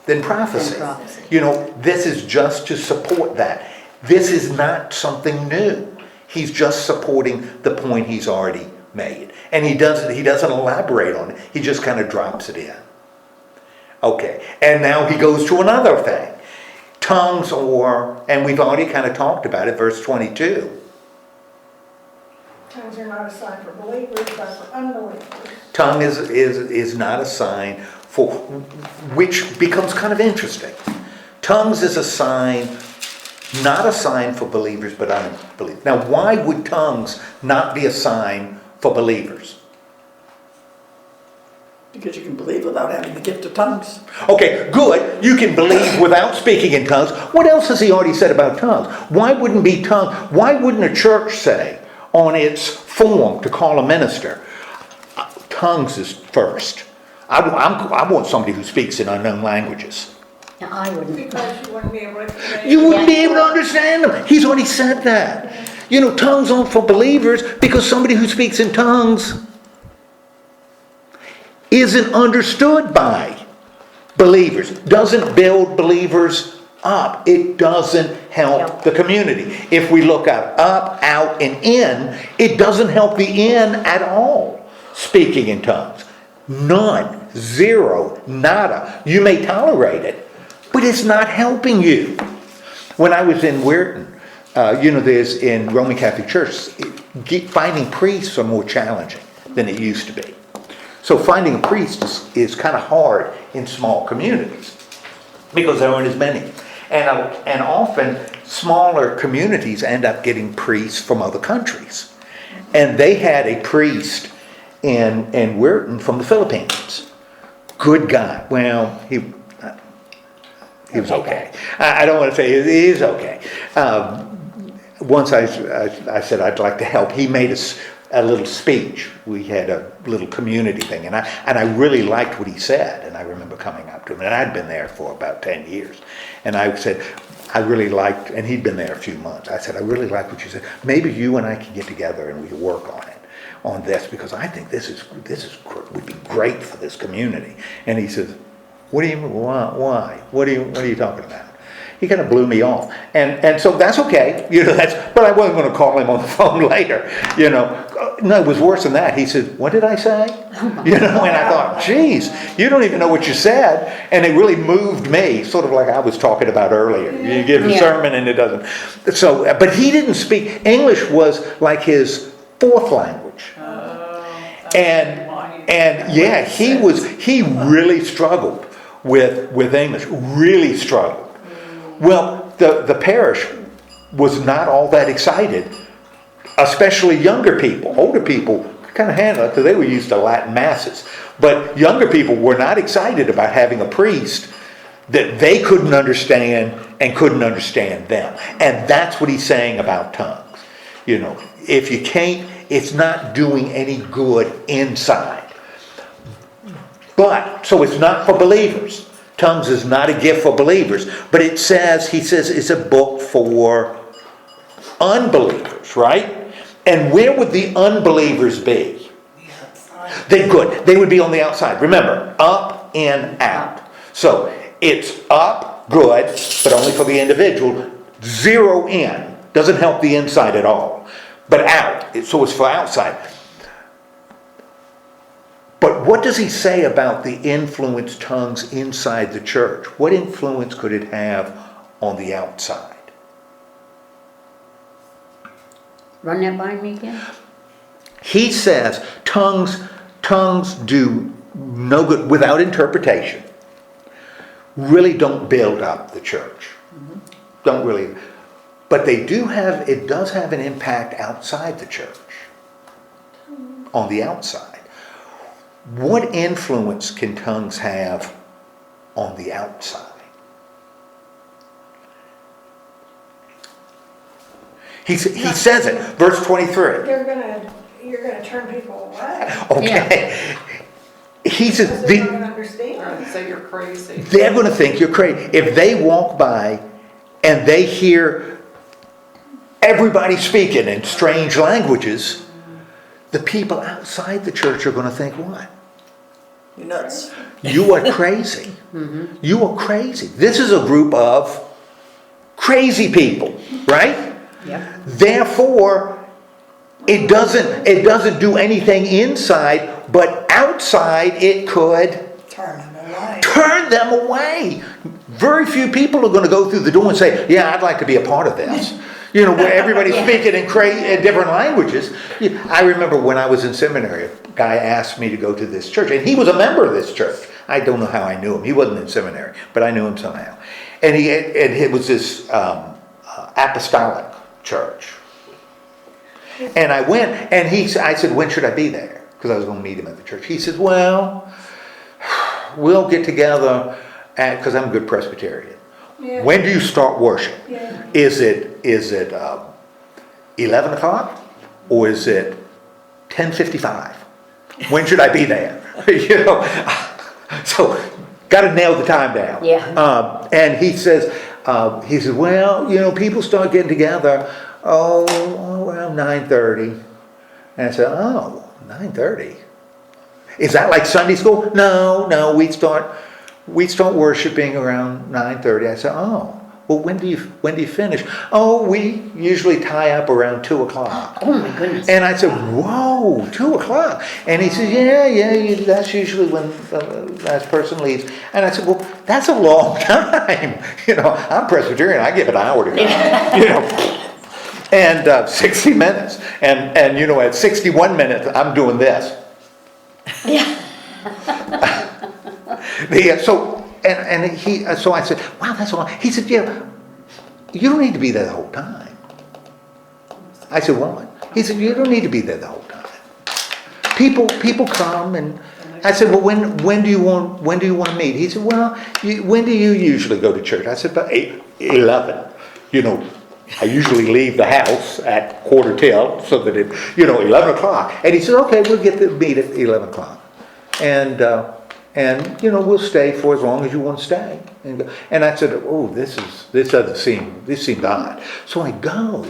than prophecy. You know, this is just to support that. This is not something new. He's just supporting the point he's already made. And he doesn't elaborate on it. He just kind of drops it in. Okay. And now he goes to another thing. Tongues and we've already kind of talked about it, verse 22. Tongues are not a sign for believers, but for unbelievers. Tongue is not a sign for, which becomes kind of interesting. Tongues is a sign, not a sign for believers, but unbelievers. Now, why would tongues not be a sign for believers? Because you can believe without having the gift of tongues. Okay, good. You can believe without speaking in tongues. What else has he already said about tongues? Why wouldn't a church say on its form to call a minister, tongues is first? I want somebody who speaks in unknown languages. Now, I wouldn't. Because you wouldn't be able to. You wouldn't be able to understand them. He's already said that. You know, tongues aren't for believers because somebody who speaks in tongues isn't understood by believers. Doesn't build believers up. It doesn't help the community. If we look at up, out, and in, it doesn't help the in at all. Speaking in tongues. None. Zero. Nada. You may tolerate it, but it's not helping you. When I was in Weirton, there's in Roman Catholic Church, finding priests are more challenging than it used to be. So finding a priest is kind of hard in small communities because there aren't as many. And often smaller communities end up getting priests from other countries. And they had a priest in Weirton from the Philippines. Good guy. Well, he was okay. I don't want to say he's okay. Once I said I'd like to help. He made us a little speech. We had a little community thing, and I really liked what he said. And I remember coming up to him, and I'd been there for about 10 years. And I said, I really liked, and he'd been there a few months. I said, I really like what you said. Maybe you and I can get together and we can work on this, because I think this would be great for this community. And he says, what do you mean? Why? What are you talking about? He kind of blew me off, and so that's okay, but I wasn't going to call him on the phone later, No, it was worse than that. He said, "What did I say?" And I thought, "Geez, you don't even know what you said," and it really moved me, sort of like I was talking about earlier. You give a sermon and it doesn't. So, but he didn't speak English; was like his fourth language, and yeah, he really struggled with English, really struggled. Well, the parish was not all that excited, especially younger people. Older people kind of handled it because they were used to Latin masses. But younger people were not excited about having a priest that they couldn't understand and couldn't understand them. And that's what he's saying about tongues. If you can't, it's not doing any good inside. So it's not for believers. Tongues is not a gift for believers, but he says it's a book for unbelievers, right? And where would the unbelievers be? They would be on the outside. Remember, up and out. So it's up, good, but only for the individual. Zero in. Doesn't help the inside at all. But out. So it's for outside. But what does he say about the influence tongues inside the church? What influence could it have on the outside? Run that by me again? He says tongues do no good without interpretation. Really don't build up the church. Don't really. But it does have an impact outside the church. On the outside. What influence can tongues have on the outside? He says it, verse 23. You're gonna turn people away. Okay. He says, They're not gonna understand. So you're crazy. they're going to think you're crazy. If they walk by and they hear everybody speaking in strange languages, the people outside the church are going to think, what? You're nuts. You are crazy. You are crazy. This is a group of crazy people, right? Yep. Therefore, it doesn't do anything inside, but outside it could turn them away. Very few people are going to go through the door and say, yeah, I'd like to be a part of this. You know, where everybody's speaking in different languages. I remember when I was in seminary, a guy asked me to go to this church, and he was a member of this church. I don't know how I knew him. He wasn't in seminary, but I knew him somehow. And it was this apostolic church. And I went, and I said, when should I be there? Because I was going to meet him at the church. He said, well, we'll get together, because I'm a good Presbyterian. Yeah. When do you start worship? Yeah. Is it 11 o'clock or is it 10:55? When should I be there? You know, so got to nail the time down. Yeah. And he says, well, you know, people start getting together around 9:30. And I said, 9:30. Is that like Sunday school? No, we start worshiping around 9:30. I said, well, when do you finish? We usually tie up around 2 o'clock. Oh my goodness. And I said, whoa, 2 o'clock. And he says, yeah, that's usually when the last person leaves. And I said, well, that's a long time. You know, I'm Presbyterian, I give an hour to go. You know, and 60 minutes. And you know, at 61 minutes, I'm doing this. Yeah. So I said, wow, that's a lot. He said, yeah, you don't need to be there the whole time. I said, what? He said, you don't need to be there the whole time. People come, and I said, well, when do you want to meet? He said, well, when do you usually go to church? I said, about 11. You know, I usually leave the house at 11:15, so that 11 o'clock. And he said, okay, we'll get to meet at 11 o'clock. And you know, we'll stay for as long as you want to stay. And I said, this seems odd. So I go,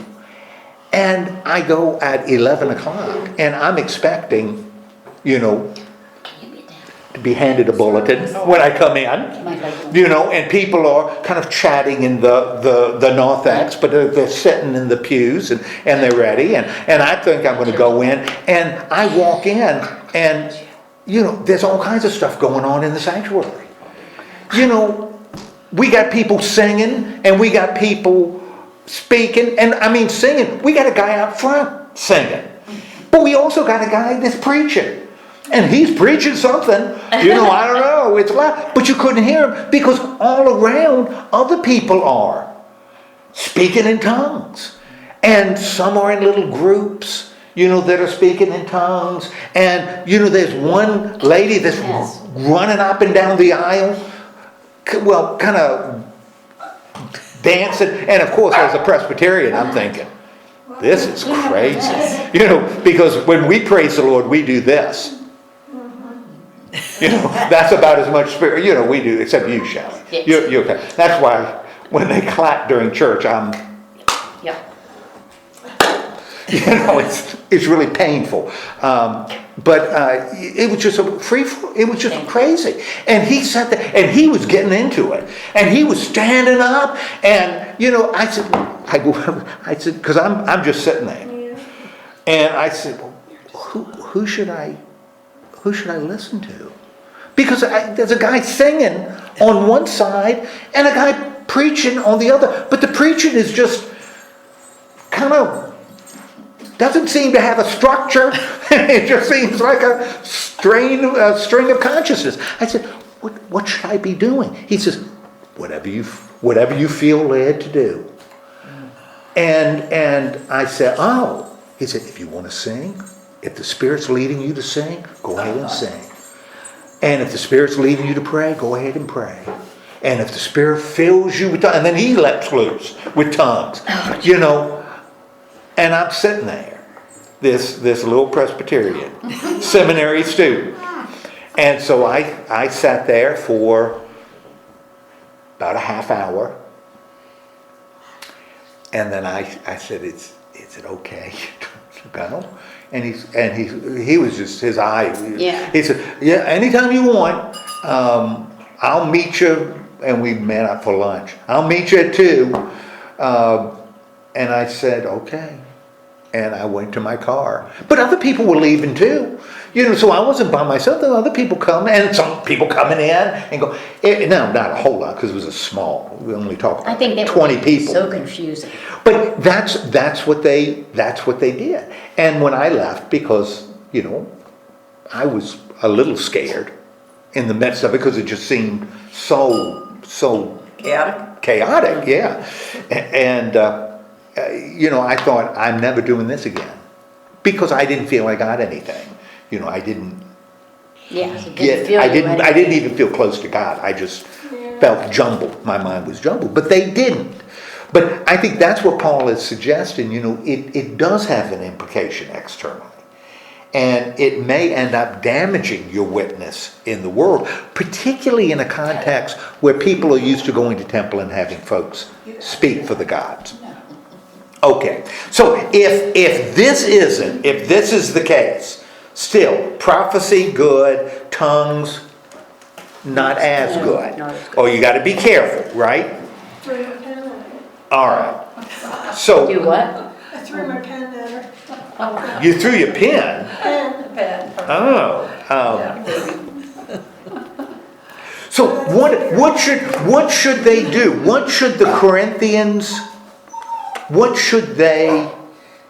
and I go at 11 o'clock, and I'm expecting, you know, to be handed a bulletin when I come in, you know, and people are kind of chatting in the narthex, but they're sitting in the pews and they're ready, and I think I'm going to go in, and I walk in, and you know, there's all kinds of stuff going on in the sanctuary. You know, we got people singing, and we got people speaking, and I mean singing. We got a guy out front singing, but we also got a guy that's preaching, and he's preaching something. You know, I don't know, it's loud, but you couldn't hear him because all around other people are speaking in tongues, and some are in little groups, you know, that are speaking in tongues. And, you know, there's one lady that's running up and down the aisle, well, kind of dancing. And, of course, as a Presbyterian, I'm thinking, this is crazy. You know, because when we praise the Lord, we do this. You know, that's about as much spirit, you know, we do, except you, Shelley. Yes. You're okay. That's why when they clap during church, I'm... Yep. You know, it's really painful, but it was just it was just crazy. And he sat there, and he was getting into it, and he was standing up, and you know, I said, because I'm just sitting there, and I said, well, who should I listen to? Because there's a guy singing on one side and a guy preaching on the other, but the preaching is just kind of doesn't seem to have a structure. It just seems like a string of consciousness. I said, what should I be doing? He says, whatever you feel led to do. And I said, oh. He said, if you want to sing, if the Spirit's leading you to sing, go ahead and sing. And if the Spirit's leading you to pray, go ahead and pray. And if the Spirit fills you with tongues, and then he lets loose with tongues, and I'm sitting there, this little Presbyterian seminary student. And so I sat there for about a half hour. And then I said, is it okay to go? And he was just, his eye. Yeah. He said, yeah, anytime you want, I'll meet you. And we met up for lunch. I'll meet you at 2. And I said, okay. And I went to my car. But other people were leaving too. So I wasn't by myself. There were other people coming, and some people coming in and go. No, not a whole lot, because it was a small. We only talked about 20 people. So confusing. But that's what they did. And when I left, because I was a little scared in the midst of it, because it just seemed so chaotic, yeah. And I thought, I'm never doing this again, because I didn't feel I got anything. I didn't. Yeah, I didn't even feel close to God. I just felt jumbled. My mind was jumbled, but they didn't. But I think that's what Paul is suggesting. It does have an implication externally. And it may end up damaging your witness in the world, particularly in a context where people are used to going to temple and having folks speak for the gods. Okay, so if this is the case, still, prophecy good, tongues not as good. Or you got to be careful, right? All right. So Do what? I threw my pen at her. you threw your pen. Pen. Oh. So what should they do? What should the Corinthians? What should they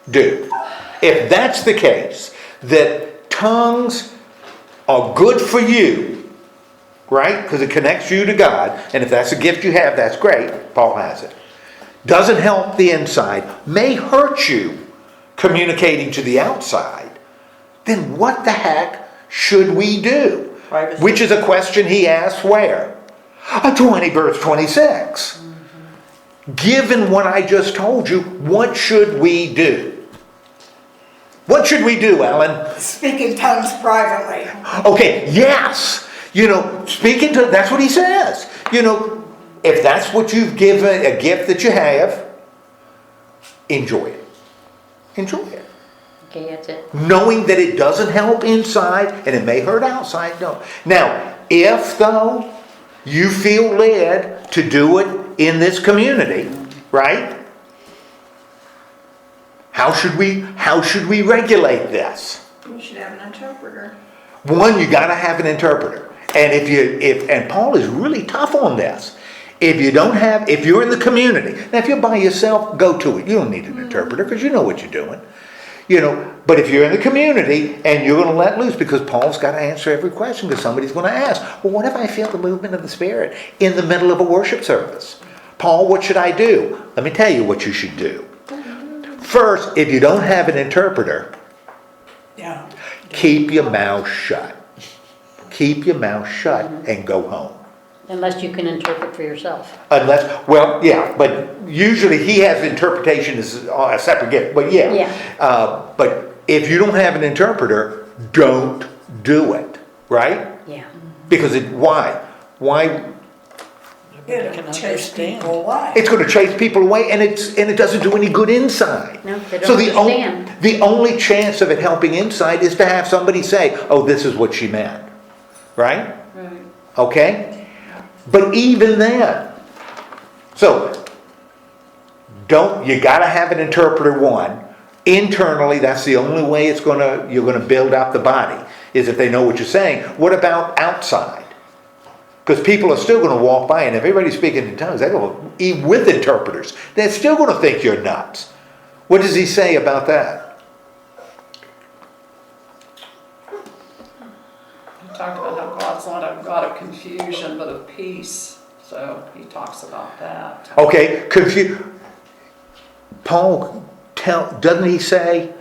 do? If that's the case, that tongues are good for you, right? Because it connects you to God, and if that's a gift you have, that's great. Paul has it. Doesn't help the inside, may hurt you communicating to the outside, then what the heck should we do? Privacy. Which is a question he asks where? 20 verse 26. Given what I just told you, what should we do? What should we do, Ellen? Speak in tongues privately. Okay, yes. Speaking to, that's what he says. If that's what you've given, a gift that you have, enjoy it. Enjoy it. Okay, that's it. Knowing that it doesn't help inside and it may hurt outside, no. Now, if though you feel led to do it in this community, right? How should we regulate this? You should have an interpreter. One, you got to have an interpreter. And and Paul is really tough on this. If you're in the community, now if you're by yourself, go to it. You don't need an interpreter because you know what you're doing. But if you're in the community and you're going to let loose, because Paul's got to answer every question, because somebody's going to ask, well, what if I feel the movement of the Spirit in the middle of a worship service? Paul, what should I do? Let me tell you what you should do. First, if you don't have an interpreter, keep your mouth shut. Keep your mouth shut and go home. Unless you can interpret for yourself. But usually he has interpretation as a separate gift. But but if you don't have an interpreter, don't do it, right? Yeah. Because why? It'll chase people away. It's going to chase people away, and it doesn't do any good inside. No, they don't So understand. the only chance of it helping inside is to have somebody say, "Oh, this is what she meant," right? Right. Okay. But even then, so you got to have an interpreter. One, internally, that's the only way you're going to build up the body, is if they know what you're saying. What about outside? Because people are still going to walk by, and if everybody's speaking in tongues, they're going to, even with interpreters, they're still going to think you're nuts. What does he say about that? talked about how God's not a God of confusion, but of peace. So he talks about that. Okay, Paul doesn't he say,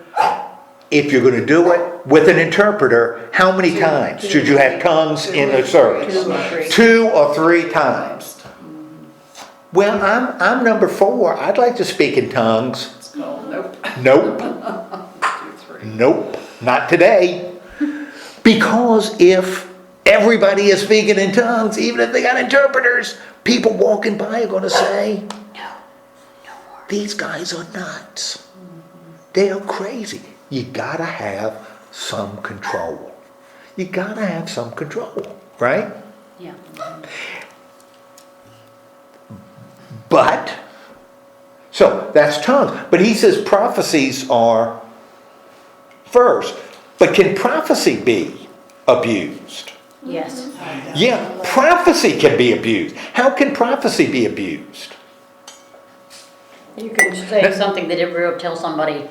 if you're going to do it with an interpreter, how many times should you have tongues in the service? 2 or 3 times. Well, I'm number 4. I'd like to speak in tongues. It's called nope. Nope. 2, 3. Nope. Not today. Because if everybody is speaking in tongues, even if they got interpreters, people walking by are going to say, these guys are nuts. They are crazy. You gotta have some control. You gotta have some control, right? Yeah. But, so that's tongues. But he says prophecies are first. But can prophecy be abused? Yes. Yeah, prophecy can be abused. How can prophecy be abused? You can say something that it will tell somebody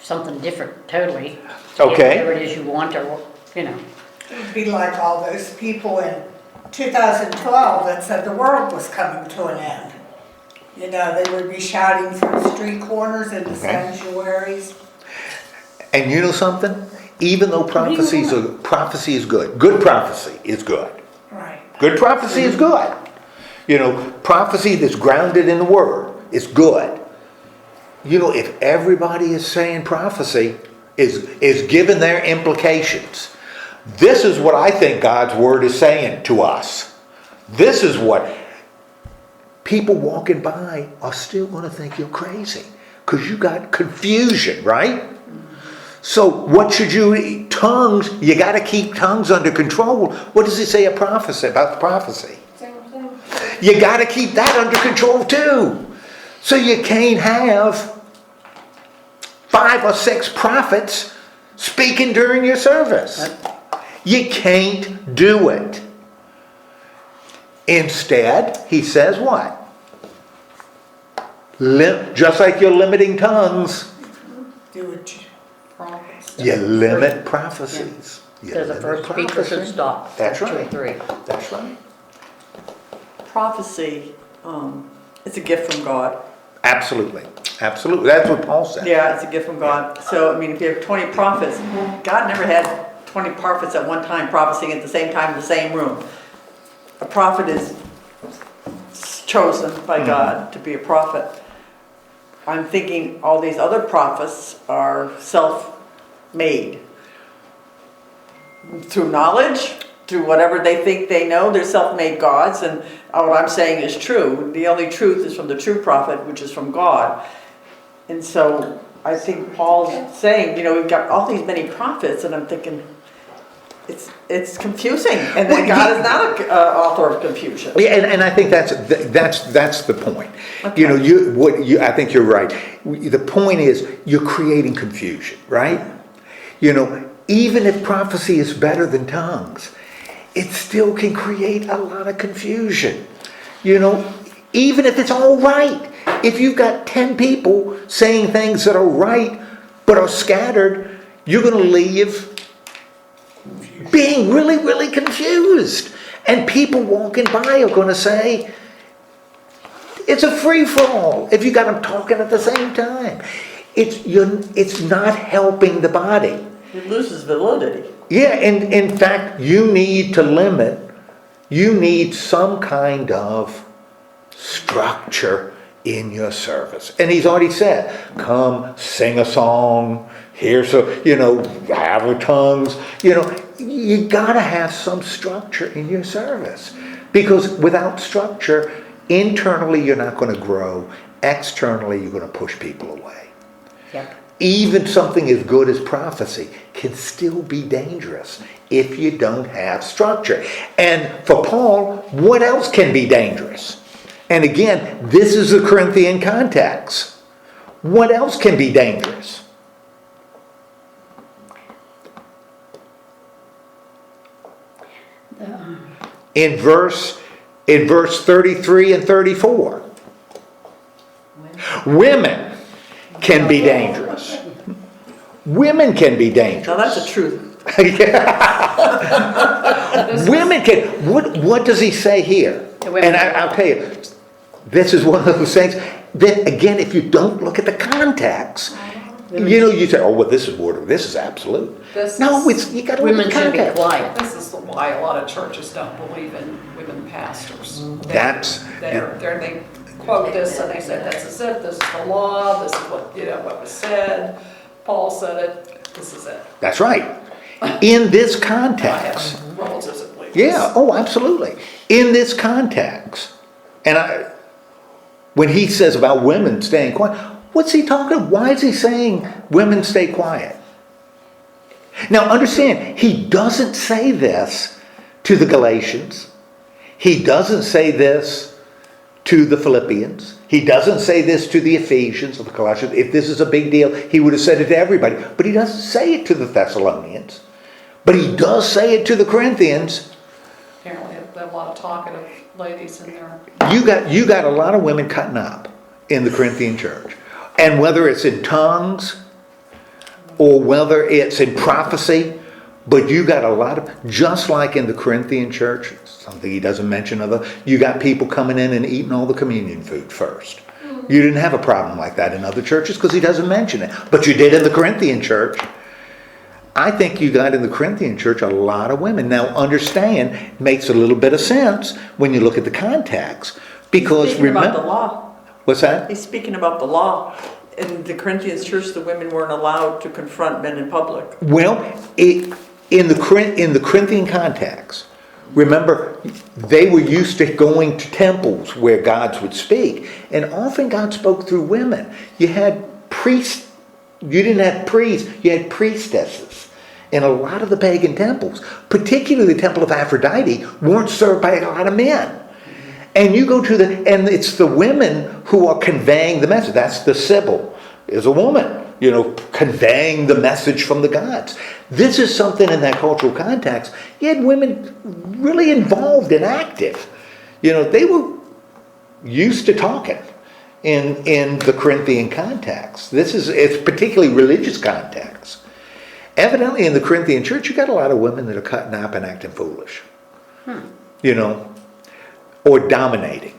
something different, totally. Okay. Whatever it is you want, or, you know. It would be like all those people in 2012 that said the world was coming to an end. You know, they would be shouting from street corners into sanctuaries. And you know something? Even though prophecy is good. Good prophecy is good. Right. Good prophecy is good. You know, prophecy that's grounded in the Word is good. You know, if everybody is saying prophecy, is given their implications, this is what I think God's Word is saying to us. This is what people walking by are still going to think you're crazy. Because you got confusion, right? So what should you, tongues, you got to keep tongues under control. What does it say about the prophecy? You got to keep that under control too. So you can't have 5 or 6 prophets speaking during your service. You can't do it. Instead, he says what? Just like you're limiting tongues, Do it. you limit prophecies. You So the limit first speaker prophecy. should stop. That's 2 or right. 3. That's right. Prophecy, it's a gift from God. Absolutely. Absolutely. That's what Paul said. Yeah, it's a gift from God. So, I mean, if you have 20 prophets, God never had 20 prophets at one time prophesying at the same time in the same room. A prophet is chosen by God to be a prophet. I'm thinking all these other prophets are self-made. Through knowledge, through whatever they think they know, they're self-made gods, and what I'm saying is true. The only truth is from the true prophet, which is from God. And so I think Paul's saying, you know, we've got all these many prophets, and I'm thinking, it's confusing, and then God is not an author of confusion. Yeah, and I think that's the point. Okay. You know, I think you're right. The point is you're creating confusion, right? You know, even if prophecy is better than tongues, it still can create a lot of confusion. You know, even if it's all right. If you've got 10 people saying things that are right but are scattered, you're going to leave being really, really confused. And people walking by are going to say, it's a free-for-all if you got them talking at the same time. It's not helping the body. It loses validity. Yeah, and in fact, you need to limit, you need some kind of structure in your service. And he's already said, come sing a song, here's a, you know, have a tongues, you know, you gotta have some structure in your service. Because without structure, internally you're not gonna grow, externally you're gonna push people away. Yep. Even something as good as prophecy can still be dangerous if you don't have structure. And for Paul, what else can be dangerous? And again, this is the Corinthian context. What else can be dangerous? In verse 33 and 34. Women can be dangerous. Women can be dangerous. Now that's a truth. Women can, what does he say here? The women And I'll tell you, this is one of those things that, again, if you don't look at the context, you say, oh, well, this is order, this is absolute. No, you gotta look Women at should be context. quiet. This is why a lot of churches don't believe in women pastors. That's- They quote this and they say, this is it, this is the law, this is what was said, Paul said it, this is it. That's right. In this I context. have relatives that believe Yeah, oh, absolutely. In this context, and when he says about women staying quiet, what's he talking about? Why is he saying women stay quiet? Now understand, he doesn't say this to the Galatians. He doesn't say this to the Philippians. He doesn't say this to the Ephesians or the Colossians. If this is a big deal, he would have said it to everybody. But he doesn't say it to the Thessalonians. But he does say it to the Corinthians. Apparently, they have a lot of talkative ladies in there. You got a lot of women cutting up in the Corinthian church. And whether it's in tongues or whether it's in prophecy, but you got a lot of, just like in the Corinthian church, something he doesn't mention you got people coming in and eating all the communion food first. You didn't have a problem like that in other churches because he doesn't mention it. But you did in the Corinthian church. I think you got in the Corinthian church a lot of women. Now understand, it makes a little bit of sense when you look at the context. Because He's speaking about the remember, law. what's that? He's speaking about the law. In the Corinthians church, the women weren't allowed to confront men in public. Well, in the Corinthian context, remember, they were used to going to temples where gods would speak, and often God spoke through women. You had priests, you didn't have priests, you had priestesses. In a lot of the pagan temples, particularly the temple of Aphrodite, weren't served by a lot of men. And you go to and it's the women who are conveying the message. That's the Sibyl, is a woman, conveying the message from the gods. This is something in that cultural context. You had women really involved and active. They were used to talking in the Corinthian context. It's particularly religious context. Evidently in the Corinthian church, you got a lot of women that are cutting up and acting foolish. Or dominating.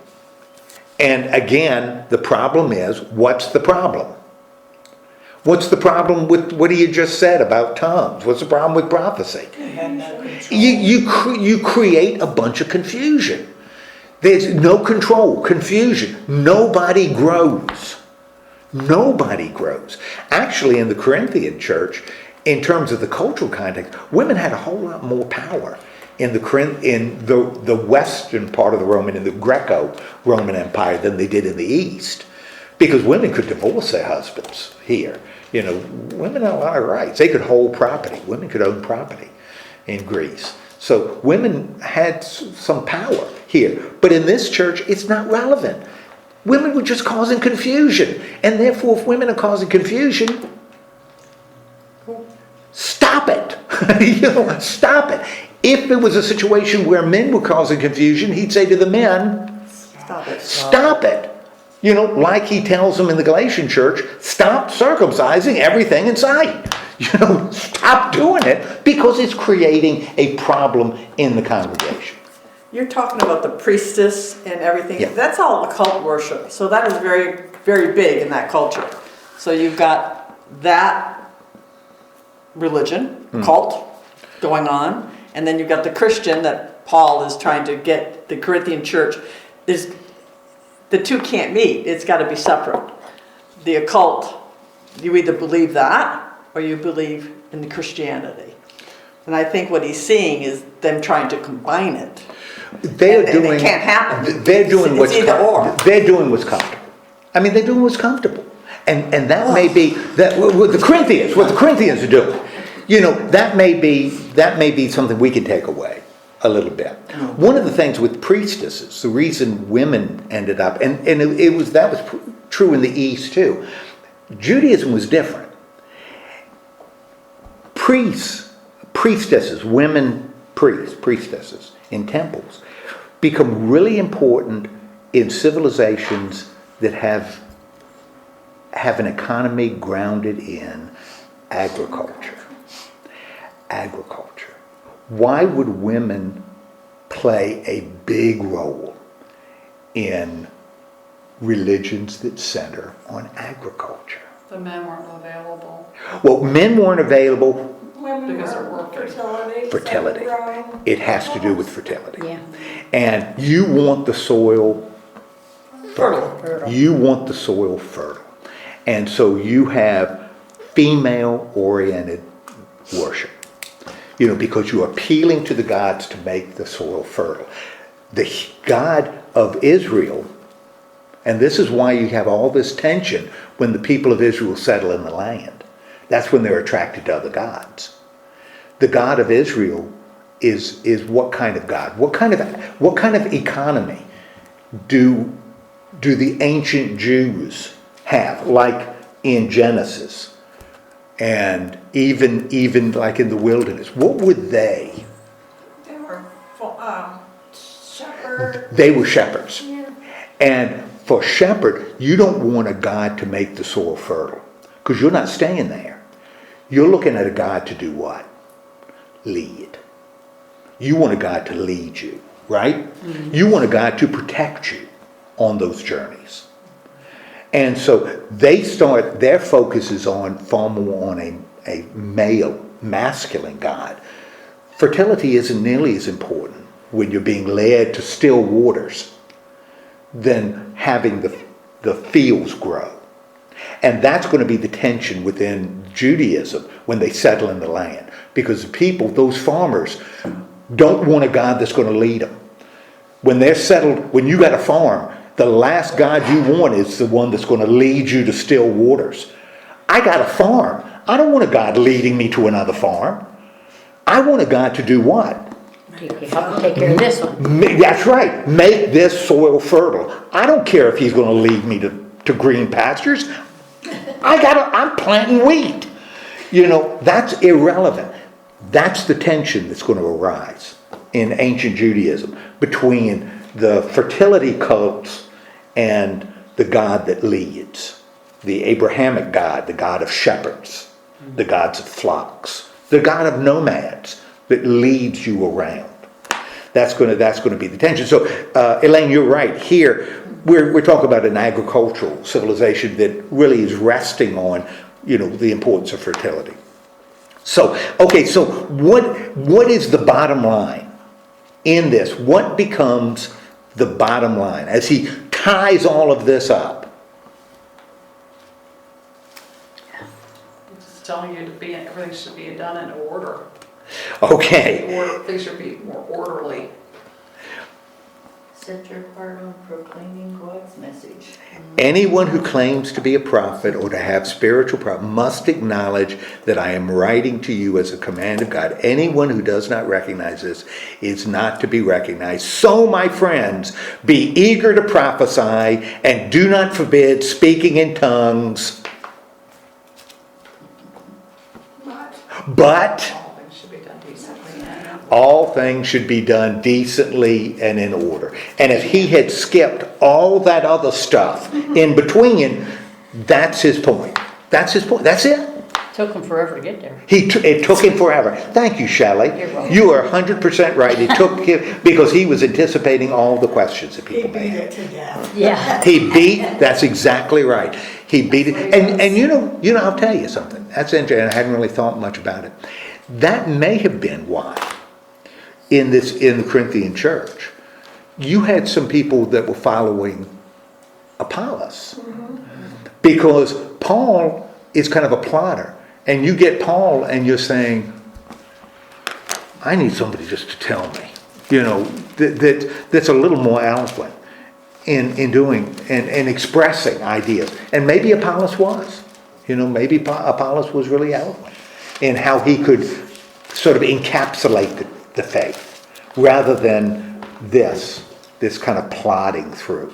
And again, the problem is, what's the problem? What's the problem with what you just said about tongues? What's the problem with prophecy? They had no control. You create a bunch of confusion. There's no control, confusion. Nobody grows. Nobody grows. Actually, in the Corinthian church, in terms of the cultural context, women had a whole lot more power in the western part of the Roman, in the Greco-Roman Empire than they did in the East. Because women could divorce their husbands here. Women had a lot of rights. They could hold property. Women could own property in Greece. So women had some power here. But in this church, it's not relevant. Women were just causing confusion. And therefore, if women are causing confusion, stop it. Stop it. If it was a situation where men were causing confusion, he'd say to the men, Stop it. stop it. Like he tells them in the Galatian church, stop circumcising everything in sight. Stop doing it because it's creating a problem in the congregation. You're talking about the priestess and everything. Yeah. That's all occult worship. So that is very, very big in that culture. So you've got that religion, cult, going on. And then you've got the Christian that Paul is trying to get the Corinthian church. The two can't meet. It's got to be separate. The occult, you either believe that or you believe in the Christianity. And I think what he's seeing is them trying to combine it. It can't happen. They're doing It's what's either or. They're doing what's comfortable. They're doing what's comfortable. And that may be that what the Corinthians are doing. That may be something we can take away a little bit. One of the things with priestesses, the reason women ended up, and that was true in the East too. Judaism was different. Priestesses, women priestesses in temples, become really important in civilizations that have an economy grounded in agriculture. agriculture. Why would women play a big role in religions that center on agriculture? The men weren't available. Well, men weren't available. Women Because they're were working. Fertility. growing. It has to do with fertility. Yeah. And you want the soil fertile. Fertile. You want the soil fertile. And so you have female-oriented worship. Because you're appealing to the gods to make the soil fertile. The God of Israel, and this is why you have all this tension when the people of Israel settle in the land. That's when they're attracted to other gods. The God of Israel is what kind of God? What kind of economy do the ancient Jews have? Like in Genesis, and even like in the wilderness, what were they? They were shepherds. They were shepherds. Yeah. And for shepherd, you don't want a God to make the soil fertile, because you're not staying there. You're looking at a God to do what? Lead. You want a God to lead you, right? Mm-hmm. You want a God to protect you on those journeys. And so their focus is on far more on a male, masculine God. Fertility isn't nearly as important when you're being led to still waters than having the fields grow. And that's going to be the tension within Judaism when they settle in the land. Because the people, those farmers, don't want a God that's going to lead them. When they're settled, when you got a farm, the last God you want is the one that's going to lead you to still waters. I got a farm. I don't want a God leading me to another farm. I want a God to do what? Take care of this one. That's right. Make this soil fertile. I don't care if he's going to lead me to green pastures. I'm planting wheat. That's irrelevant. That's the tension that's going to arise in ancient Judaism between the fertility cults and the God that leads. The Abrahamic God, the God of shepherds, the gods of flocks, the God of nomads that leads you around. That's going to be the tension. So, Elaine, you're right. Here, we're talking about an agricultural civilization that really is resting on, the importance of fertility. So what is the bottom line in this? What becomes the bottom line as he ties all of this up? It's telling you everything should be done in order. Okay. Things should be more orderly. Set your part on proclaiming God's message. Anyone who claims to be a prophet or to have spiritual power must acknowledge that I am writing to you as a command of God. Anyone who does not recognize this is not to be recognized. So, my friends, be eager to prophesy and do not forbid speaking in tongues. But all things should be done decently and in order. And if he had skipped all that other stuff in between, that's his point. That's his point. That's it. Took him forever to get there. It took him forever. Thank you, Shelley. You're welcome. You are 100% right. It took him because he was anticipating all the questions that He people beat made. it to death. Yeah. That's exactly right. He beat it. And I'll tell you something. That's interesting. I hadn't really thought much about it. That may have been why in the Corinthian church, you had some people that were following Apollos. Because Paul is kind of a plotter. And you get Paul and you're saying, I need somebody just to tell me, that's a little more eloquent in doing and expressing ideas. And maybe Apollos was. Maybe Apollos was really eloquent in how he could sort of encapsulate the faith rather than this kind of plodding through.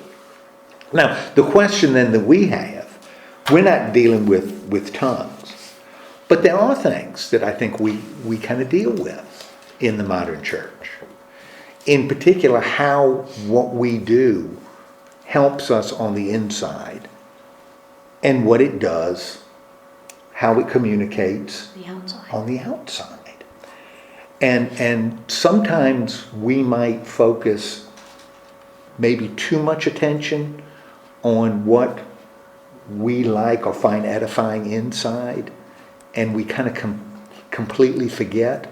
Now, the question then that we have, we're not dealing with tongues, but there are things that I think we kind of deal with in the modern church. In particular, how what we do helps us on the inside and what it does, how it communicates The outside. on the outside. And sometimes we might focus maybe too much attention on what we like or find edifying inside, and we kind of completely forget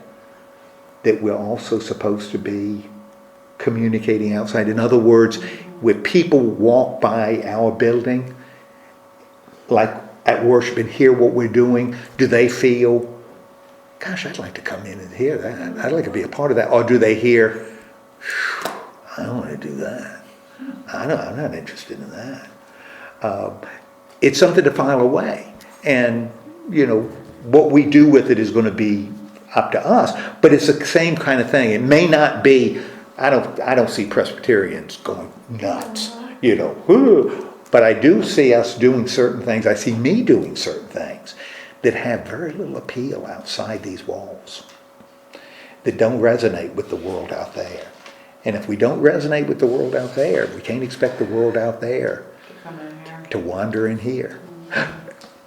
that we're also supposed to be communicating outside. In other words, when people walk by our building, like at worship, and hear what we're doing, do they feel, gosh, I'd like to come in and hear that. I'd like to be a part of that. Or do they hear, I don't want to do that. I'm not interested in that. It's something to file away. And, what we do with it is going to be up to us. But it's the same kind of thing. It may not be, I don't see Presbyterians going nuts, but I do see us doing certain things. I see me doing certain things that have very little appeal outside these walls, that don't resonate with the world out there. And if we don't resonate with the world out there, we can't expect the world out there to wander in here.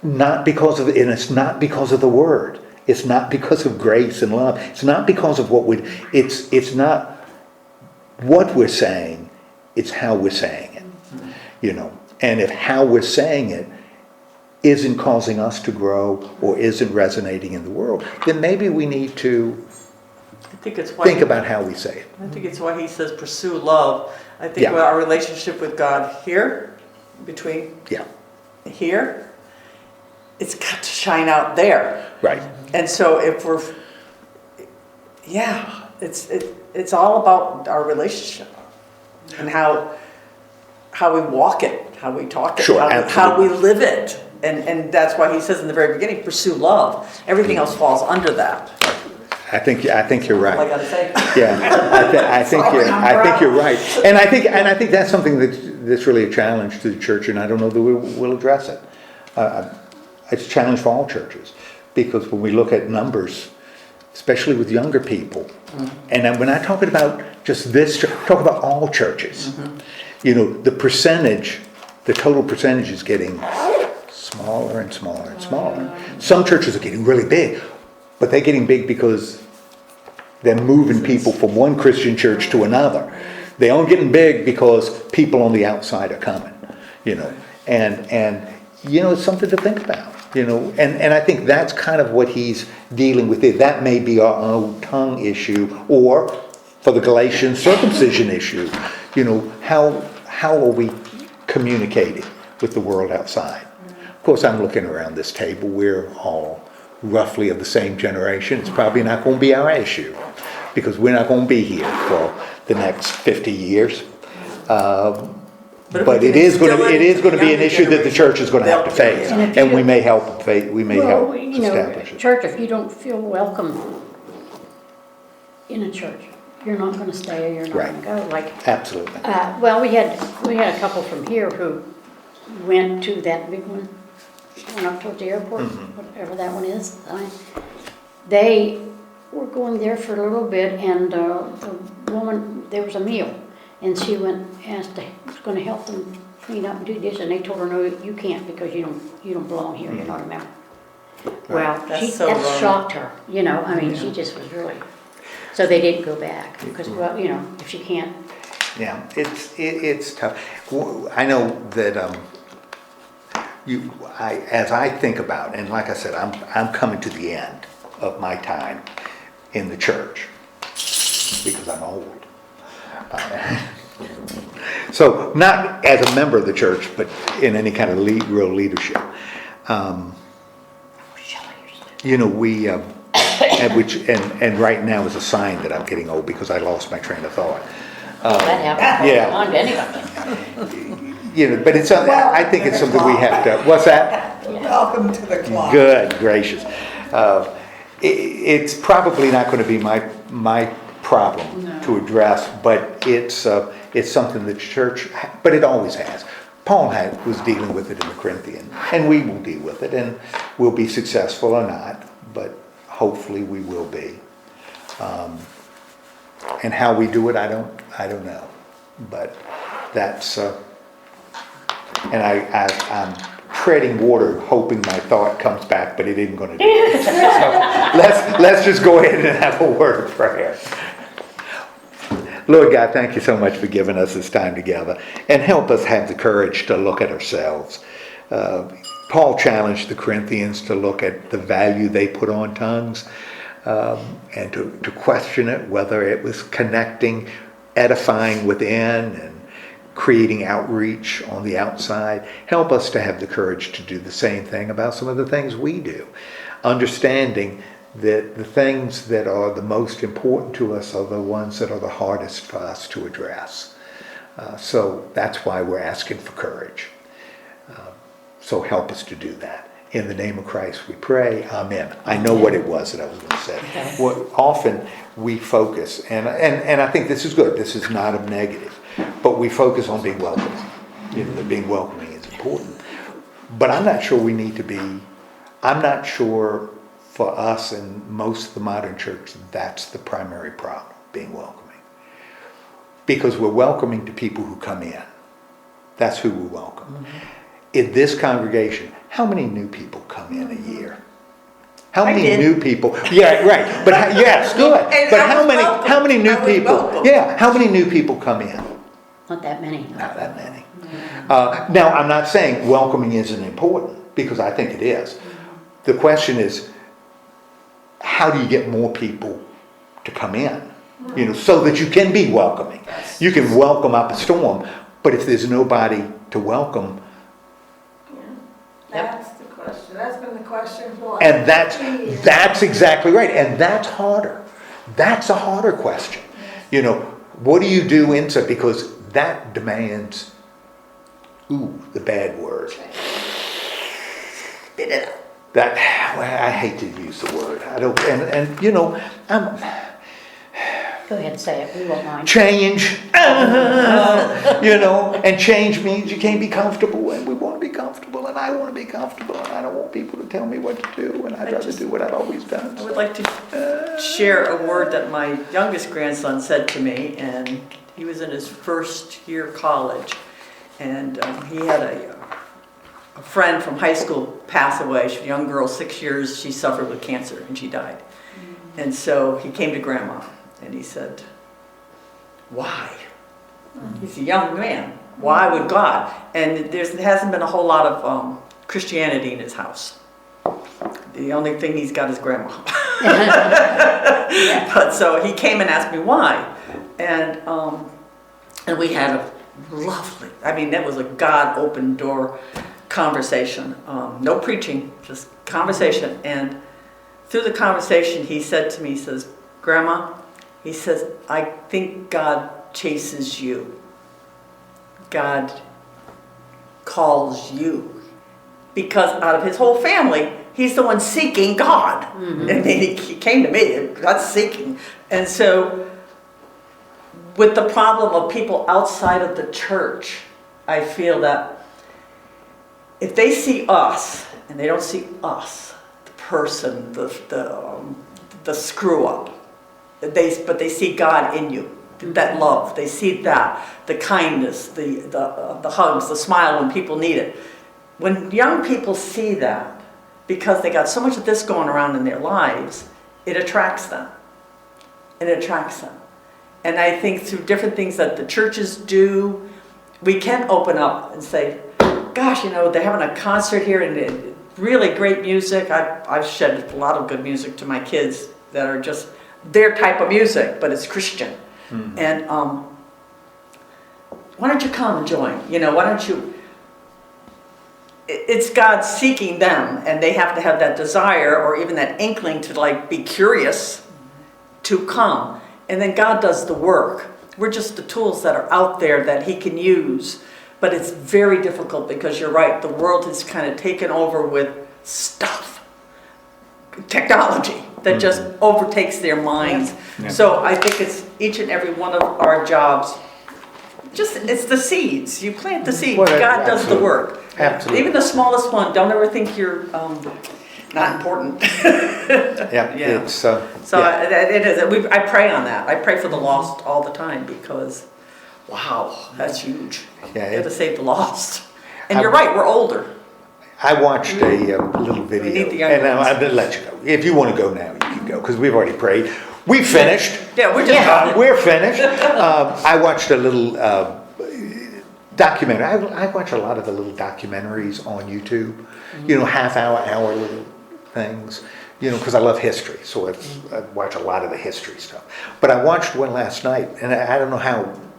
Not because of, and it's not because of the word. It's not because of grace and love. It's not because of it's not what we're saying, it's how we're saying it. And if how we're saying it isn't causing us to grow or isn't resonating in the world, then maybe we need to think about how we say it. I think it's why he says pursue love. I think Yeah. about our relationship with God here, between here, it's got to shine out there. Right. And so if we're, it's all about our relationship and how we walk it, how we talk it, Sure, how we live it. And that's why he says in the very beginning, pursue love. Everything else falls under that. I think you're right. All I gotta say. Yeah, I think you're right, and I think that's something that's really a challenge to the church, and I don't know that we'll address it. It's a challenge for all churches, because when we look at numbers, especially with younger people, and when I talk about just this, talk about all churches. The percentage, the total percentage is getting smaller and smaller and smaller. Some churches are getting really big. But they're getting big because they're moving people from one Christian church to another. They aren't getting big because people on the outside are coming, And it's something to think about, And I think that's kind of what he's dealing with. That may be our own tongue issue, or for the Galatian circumcision issue. How are we communicating with the world outside? Of course, I'm looking around this table. We're all roughly of the same generation. It's probably not going to be our issue, because we're not going to be here for the next 50 years. But it is going to be an issue that the church is going to have to face, and we may help establish it. Church, if you don't feel welcome in a church, you're not going to stay, you're not going to go. Absolutely. Well, we had a couple from here who went to that big one, went up towards the airport, whatever that one is. They were going there for a little bit, and the woman, there was a meal, and she was going to help them clean up and do this, and they told her, no, you can't, because you don't belong here, you're not a member. Well, that shocked her, she just was really, so they didn't go back, because, if she can't. Yeah, it's tough. I know that as I think about, and like I said, I'm coming to the end of my time in the church, because I'm old. So not as a member of the church, but in any kind of real leadership. We and right now is a sign that I'm getting old, because I lost my train of thought. That happens. Yeah. On to anybody. But it's something. I think it's something we have to. What's that? Welcome to the club. Good gracious. It's probably not going to be my problem to address, but it's something that church. But it always has. Paul was dealing with it in the Corinthian, and we will deal with it, and we'll be successful or not, but hopefully we will be. And how we do it, I don't know, but that's. And I'm treading water, hoping my thought comes back back, but he didn't going to do it. So let's just go ahead and have a word of prayer. Lord God, thank you so much for giving us this time together, and help us have the courage to look at ourselves. Paul challenged the Corinthians to look at the value they put on tongues, and to question it, whether it was connecting, edifying within, and creating outreach on the outside. Help us to have the courage to do the same thing about some of the things we do, understanding that the things that are the most important to us are the ones that are the hardest for us to address. So that's why we're asking for courage. So help us to do that. In the name of Christ we pray. Amen. I know what it was that I was going to say. What often we focus, and I think this is good. This is not a negative, but we focus on being welcoming. That being welcoming is important. But I'm not sure we need to be. I'm not sure for us and most of the modern church that's the primary problem, being welcoming, because we're welcoming to people who come in. That's who we welcome. Mm-hmm. In this congregation, how many new people come in a year? How many new people? Yeah, right. But yes, good. But how many new people? Yeah, how many new people come in? Not that many. Not that many. Now, I'm not saying welcoming isn't important, because I think it is. The question is, how do you get more people to come in? So that you can be welcoming. You can welcome up a storm, but if there's nobody to welcome. That's the question. That's been the question for. And that's exactly right. And that's harder. That's a harder question. What do you do inside? Because that demands, the bad word. Spit it out. I hate to use the word. I don't, Go ahead and say it, we won't mind. Change, and change means you can't be comfortable, and we want to be comfortable, and I want to be comfortable, and I don't want people to tell me what to do, and I'd rather do what I've always done. I would like to share a word that my youngest grandson said to me, and he was in his first year of college, and he had a friend from high school pass away. She was a young girl, 6 years, she suffered with cancer, and she died. And so he came to Grandma. And he said, why? He's a young man. Why would God? And there hasn't been a whole lot of Christianity in his house. The only thing he's got is Grandma. But so he came and asked me why. And we had a lovely, that was a God open door conversation. No preaching, just conversation. And through the conversation, he said to me, he says, Grandma, he says, I think God chases you. God calls you. Because out of his whole family, he's the one seeking God. Mm-hmm. And he came to me, God's seeking. And so, with the problem of people outside of the church, I feel that if they see us, and they don't see us, the person, the screw up, but they see God in you, that love. They see that, the kindness, the hugs, the smile when people need it. When young people see that, because they got so much of this going around in their lives, it attracts them. It attracts them. And I think through different things that the churches do, we can open up and say, gosh, they're having a concert here and really great music. I've shed a lot of good music to my kids that are just their type of music, but it's Christian. Mm-hmm. And why don't you come and join? Why don't you? It's God seeking them, and they have to have that desire or even that inkling to be curious to come. And then God does the work. We're just the tools that are out there that he can use. But it's very difficult because you're right, the world has kind of taken over with stuff, technology that just overtakes their minds. Yeah. So I think it's each and every one of our jobs. It's the seeds. You plant the seed. Well, God does the work. Absolutely. Even the smallest one. Don't ever think you're not important. It's so it is. I pray on that. I pray for the lost all the time because, wow, that's huge. Yeah, you have to save the lost. And you're right. We're older. I watched a little video, need the young and ones. I'm gonna let you go. If you want to go now, you can go, because we've already prayed. We finished. Yeah, we're just. We're finished. I watched a little documentary. I watch a lot of the little documentaries on YouTube. You know, hour little things. You know, because I love history, so I watch a lot of the history stuff. But I watched one last night, and I don't know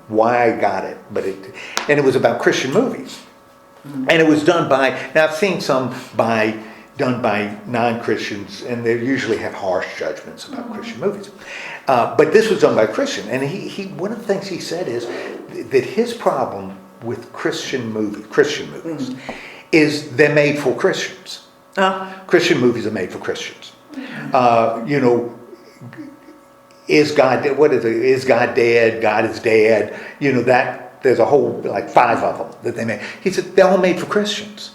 why I got it, but it was about Christian movies. And it was done by, now I've seen some done by non-Christians, and they usually have harsh judgments about Christian movies. But this was done by a Christian, and he one of the things he said is that his problem with Christian movies is they're made for Christians. Christian movies are made for Christians. You know, is God dead? God is dead. You know, that there's a whole, like 5 of them that they made. He said, they're all made for Christians.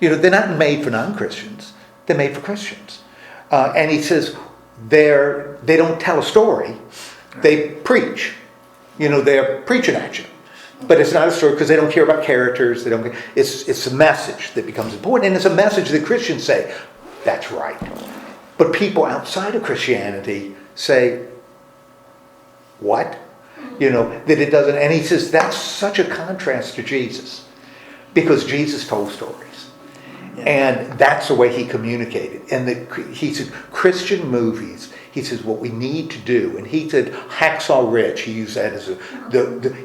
You know, they're not made for non-Christians. They're made for Christians. And he says, they don't tell a story. They preach. You know, they're preaching at you. But it's not a story because they don't care about characters. It's a message that becomes important. And it's a message that Christians say, that's right. But people outside of Christianity say, what? You know, that it doesn't. And he says that's such a contrast to Jesus. Because Jesus told stories. And that's the way he communicated. And he said, Christian movies, he says, what we need to do, and he said, Hacksaw Ridge, he used that as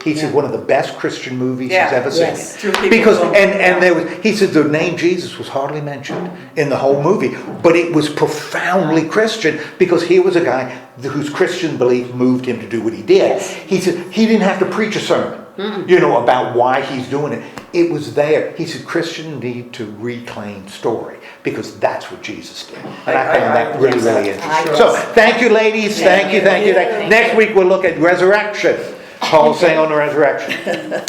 he said, one of the best Christian movies he's ever seen. Yes. Because, and there was, he said the name Jesus was hardly mentioned in the whole movie, but it was profoundly Christian because he was a guy whose Christian belief moved him to do what he did. Yes. He said he didn't have to preach a sermon. You know, about why he's doing it. It was there. He said Christians need to reclaim story because that's what Jesus did. And I found that really, really interesting. So thank you, ladies. Thank you. Next week we'll look at resurrection. Paul's saying on the resurrection.